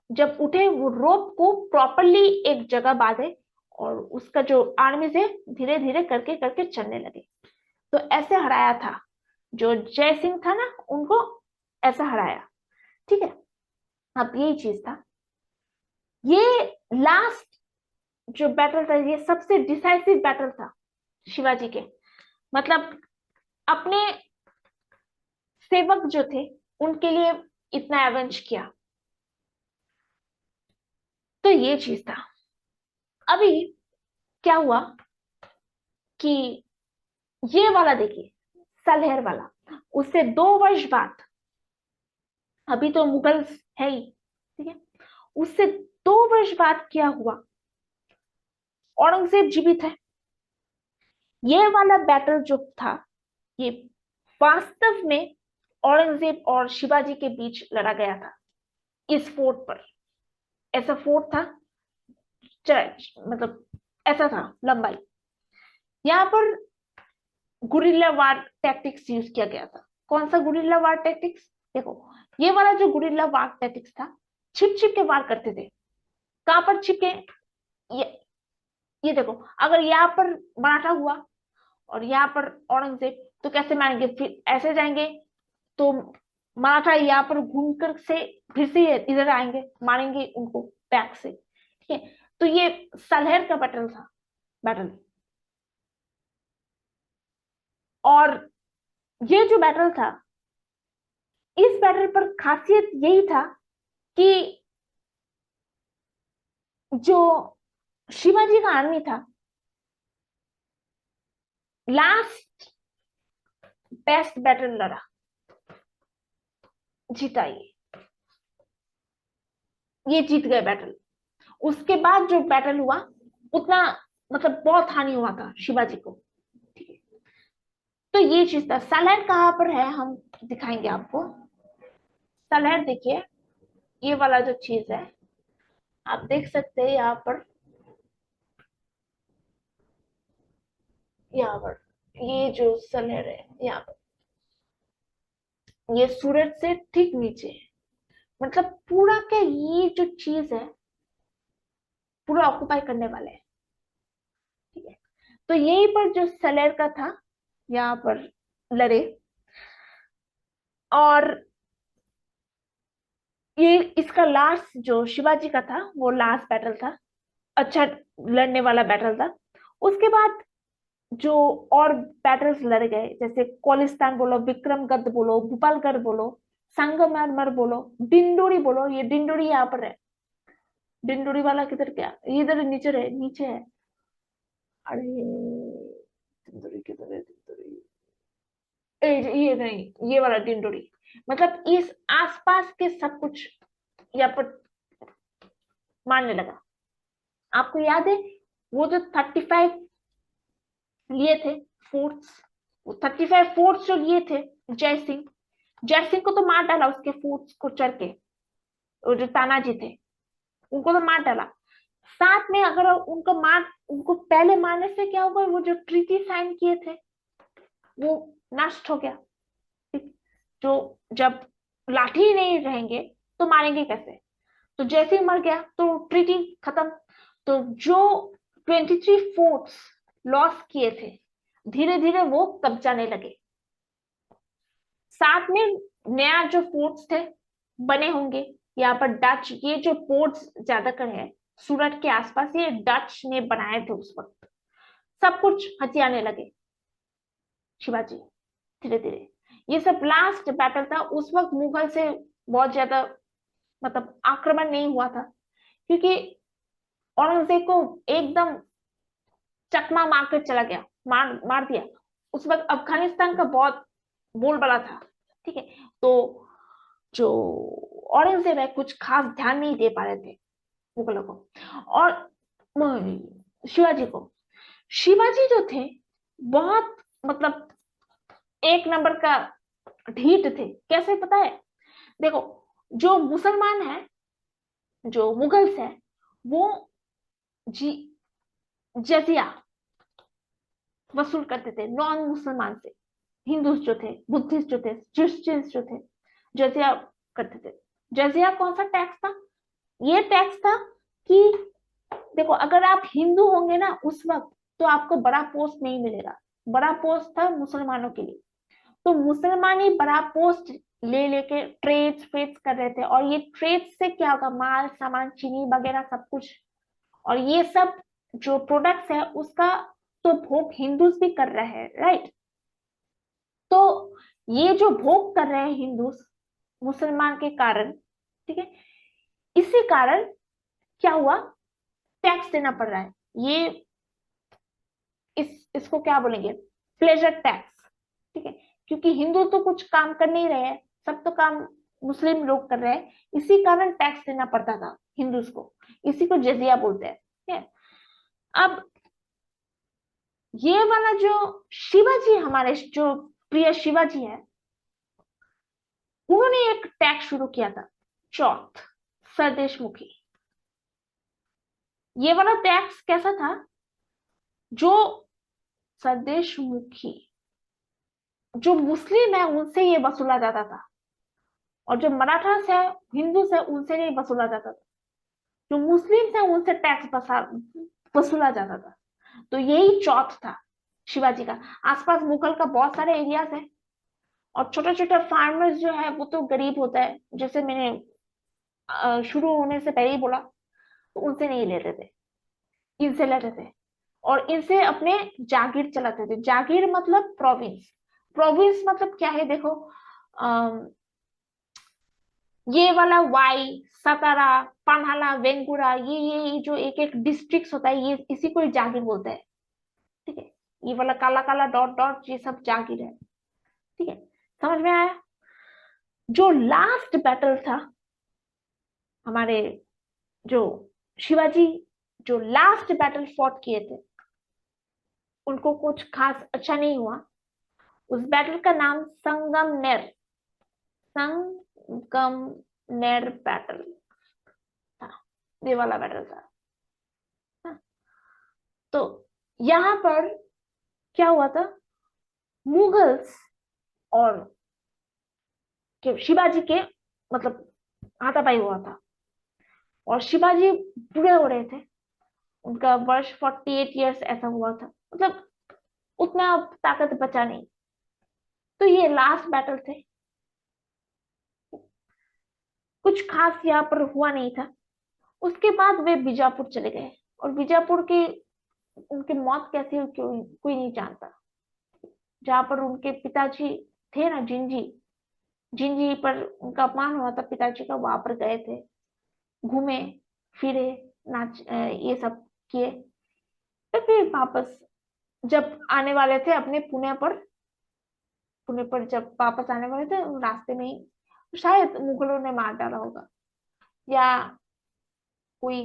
जब उठे वो रोप को प्रॉपरली एक जगह बांधे, और उसका जो आर्मी से धीरे धीरे करके करके चलने लगे। तो ऐसे हराया था, जो जय सिंह था ना उनको ऐसा हराया, ठीक है। अब यही चीज था, ये लास्ट जो बैटल था ये सबसे डिसाइसिव बैटल था शिवाजी के, मतलब अपने सेवक जो थे उनके लिए इतना एवेंज किया। तो ये चीज था। अभी क्या हुआ कि ये वाला देखिए, सलहेर वाला, उससे 2 वर्ष बाद, अभी तो मुगल है ही, ठीक है, उससे 2 वर्ष बाद क्या हुआ, औरंगजेब जीवित है। ये वाला बैटल जो था, ये वास्तव में औरंगजेब और शिवाजी के बीच लड़ा गया था इस फोर्ट पर। ऐसा फोर्ट था, मतलब ऐसा था लंबाई। यहाँ पर गुरिल्ला वार टैक्टिक्स यूज किया गया था। कौन सा गुरिल्ला वार टैक्टिक्स? देखो, ये वाला जो गुरिल्ला वार टैक्टिक्स था, छिप छिप के वार करते थे। कहां पर छिपके? ये ये देखो, अगर यहाँ पर मराठा हुआ और यहाँ पर औरंगजेब, तो कैसे मारेंगे? फिर ऐसे जाएंगे तो मराठा यहाँ पर घूमकर से फिर से इधर आएंगे, मारेंगे उनको बैक से, ठीक है। तो ये सलहेर का बैटल था, बैटल। और ये जो बैटल था, इस बैटल पर खासियत यही था कि जो शिवाजी का आर्मी था, लास्ट बेस्ट बैटल लड़ा, जीता। ये जीत गए बैटल। उसके बाद जो बैटल हुआ, उतना मतलब बहुत हानि हुआ था शिवाजी को, ठीक है। तो ये चीज था। सलहेर कहाँ पर है, हम दिखाएंगे आपको। सलहेर देखिए, ये वाला जो चीज है, आप देख सकते हैं यहाँ पर, यहाँ पर ये जो सलहेर है, यहाँ पर ये सूरज से ठीक नीचे है। मतलब पूरा क्या, ये जो चीज है पूरा ऑक्युपाई करने वाले हैं, ठीक है। तो यहीं पर जो सलेर का था, यहाँ पर लड़े। और ये इसका लास्ट जो शिवाजी का था, वो लास्ट बैटल था, अच्छा लड़ने वाला बैटल था। उसके बाद जो और बैटल्स लड़ गए, जैसे कोलिस्तान बोलो, विक्रमगढ़ बोलो, भोपालगढ़ बोलो, संगमरमर बोलो, डिंडोरी बोलो। ये डिंडोरी यहाँ पर है। डिंडोरी वाला किधर गया? इधर नीचे है, नीचे है। अरे डिंडोरी किधर है? डिंडोरी ये नहीं, ये वाला डिंडोरी। मतलब इस आसपास के सब कुछ यहाँ पर मारने लगा। आपको याद है वो जो 35 लिए थे फोर्ट्स, वो 35 फोर्ट्स जो लिए थे, जय सिंह, जय सिंह को तो मार डाला उसके फोर्ट्स को चढ़ के। वो जो तानाजी थे, उनको तो मार डाला। साथ में अगर उनको पहले मारने से क्या होगा, वो जो ट्रीटी साइन किए थे वो नष्ट हो गया। जो जब लाठी ही नहीं रहेंगे तो मारेंगे कैसे? तो जैसे ही मर गया तो ट्रीटी खत्म। तो जो 23 फोर्ट्स लॉस किए थे, धीरे धीरे वो कब्जाने लगे। साथ में नया जो फोर्ट्स थे बने होंगे यहाँ पर, डच, ये जो फोर्ट्स ज्यादातर है सूरत के आसपास, ये डच ने बनाए थे उस वक्त। सब कुछ हथियाने लगे शिवाजी, धीरे धीरे। ये सब लास्ट बैटल था। उस वक्त मुगल से बहुत ज्यादा मतलब आक्रमण नहीं हुआ था, क्योंकि औरंगजेब को एकदम चकमा मार कर चला गया, मार मार दिया। उस वक्त अफगानिस्तान का बहुत बोलबाला था, ठीक है। तो जो औरंगजेब है, कुछ खास ध्यान नहीं दे पा रहे थे मुगलों को और शिवाजी को। शिवाजी जो थे बहुत मतलब एक नंबर का ढीठ थे। कैसे पता है? देखो, जो मुसलमान है, जो मुगल्स है, वो जी जजिया वसूल करते थे नॉन मुसलमान से। हिंदू जो थे, बुद्धिस्ट जो थे, क्रिश्चियंस जो थे, जजिया करते थे। जजिया कौन सा टैक्स था? ये टैक्स था कि देखो, अगर आप हिंदू होंगे ना उस वक्त, तो आपको बड़ा पोस्ट नहीं मिलेगा। बड़ा पोस्ट था मुसलमानों के लिए। तो मुसलमान ही बड़ा पोस्ट ले लेके ट्रेड्स फेड्स कर रहे थे। और ये ट्रेड्स से क्या होगा, माल सामान, चीनी वगैरह सब कुछ, और ये सब जो प्रोडक्ट्स है उसका तो भोग हिंदूज भी कर रहे हैं, राइट। तो ये जो भोग कर रहे हैं हिंदू मुसलमान के कारण, ठीक है, इसी कारण क्या हुआ, टैक्स देना पड़ रहा है। ये इसको क्या बोलेंगे, प्लेजर टैक्स, ठीक है। क्योंकि हिंदू तो कुछ काम कर नहीं रहे हैं, सब तो काम मुस्लिम लोग कर रहे हैं, इसी कारण टैक्स देना पड़ता था हिंदूज को, इसी को जजिया बोलते हैं। ठीक है, अब ये वाला जो शिवाजी, हमारे जो प्रिय शिवाजी है, उन्होंने एक टैक्स शुरू किया था, चौथ स्वदेशमुखी। ये वाला टैक्स कैसा था, जो स्वदेशमुखी जो मुस्लिम है उनसे ये वसूला जाता था, और जो मराठास है, हिंदू है, उनसे नहीं वसूला जाता था। जो मुस्लिम है उनसे टैक्स वसूला जाता था। तो यही चौथ था शिवाजी का। आसपास मुगल का बहुत सारे एरियाज है, और छोटे छोटे फार्मर्स जो है वो तो गरीब होता है, जैसे मैंने शुरू होने से पहले ही बोला, तो उनसे नहीं लेते थे, इनसे लेते थे, और इनसे अपने जागीर चलाते थे। जागीर मतलब प्रोविंस, प्रोविंस मतलब क्या है देखो, ये वाला वाई, सतारा, पन्हाला, वेंगुरा, ये जो एक एक डिस्ट्रिक्ट होता है, ये इसी को ही जागीर बोलते हैं। ठीक है, ये वाला काला काला डॉट डॉट ये सब जागीर है। ठीक है, समझ में आया। जो लास्ट बैटल था हमारे, जो शिवाजी जो लास्ट बैटल फॉट किए थे, उनको कुछ खास अच्छा नहीं हुआ। उस बैटल का नाम संगमनेर बैटल था, ये वाला बैटल था। हाँ, तो यहाँ पर क्या हुआ था, मुगल्स और शिवाजी के मतलब हाथापाई हुआ था, और शिवाजी बूढ़े हो रहे थे, उनका वर्ष 48 ईयर्स ऐसा हुआ था, मतलब उतना ताकत बचा नहीं। तो ये लास्ट बैटल थे, कुछ खास यहाँ पर हुआ नहीं था। उसके बाद वे बीजापुर चले गए, और बीजापुर की उनकी मौत कैसी हुई कोई नहीं जानता। जहाँ पर उनके पिताजी थे ना, जिंजी, जिंजी पर उनका अपमान हुआ था पिताजी का, वहां पर गए थे, घूमे फिरे, नाच ये सब किए। तो फिर वापस जब आने वाले थे अपने पुणे पर जब वापस आने वाले थे, रास्ते में ही शायद मुगलों ने मार डाला होगा, या कोई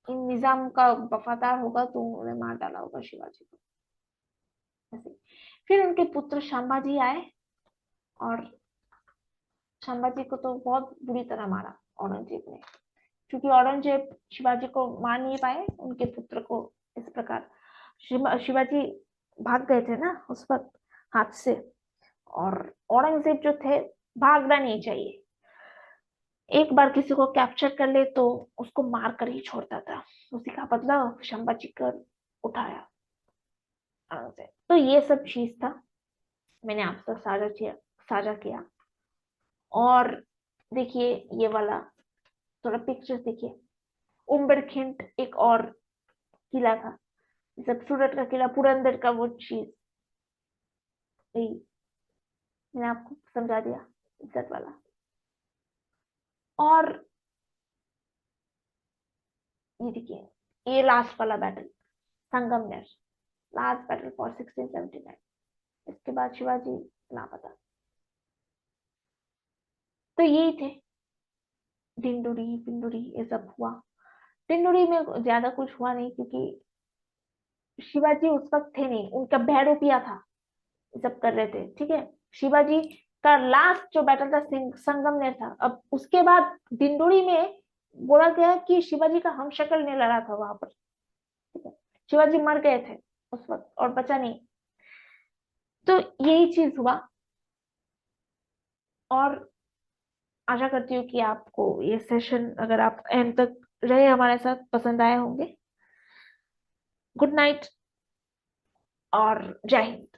निजाम का वफादार होगा तो उन्होंने मार डाला होगा शिवाजी को, ऐसे। फिर उनके पुत्र संभाजी आए, और संभाजी को तो बहुत बुरी तरह मारा औरंगजेब ने, क्योंकि औरंगजेब शिवाजी को मार नहीं पाए, उनके पुत्र को इस प्रकार। शिवाजी भाग गए थे ना उस वक्त हाथ से, और औरंगजेब जो थे, भागना नहीं चाहिए, एक बार किसी को कैप्चर कर ले तो उसको मार कर ही छोड़ता था। उसी का बदला संभाजी कर उठाया औरंगजेब। तो ये सब चीज था, मैंने आपसे साझा किया। और देखिए ये वाला थोड़ा पिक्चर देखिए, उम्बरखिंड एक और किला था, जब सूरत का किला, पुरंदर का वो चीज, यही मैंने आपको समझा दिया, इज्जत वाला। और ये देखिए, ये लास्ट वाला battle, Sangamner, last battle for 1679। इसके बाद शिवाजी लापता। तो यही थे, ढिंडोरी पिंडोरी ये सब हुआ। ढिंडोरी में ज्यादा कुछ हुआ नहीं, क्योंकि शिवाजी उस वक्त थे नहीं, उनका भैरोपिया था, ये सब कर रहे थे। ठीक है, शिवाजी का लास्ट जो बैटल था संगमनेर था। अब उसके बाद ढिंडोरी में बोला गया कि शिवाजी का हमशक्ल ने लड़ा था वहां पर। ठीक है, शिवाजी मर गए थे उस वक्त और बचा नहीं। तो यही चीज हुआ, और आशा करती हूँ कि आपको ये सेशन, अगर आप एंड तक रहे हमारे साथ, पसंद आए होंगे। गुड नाइट और जय हिंद।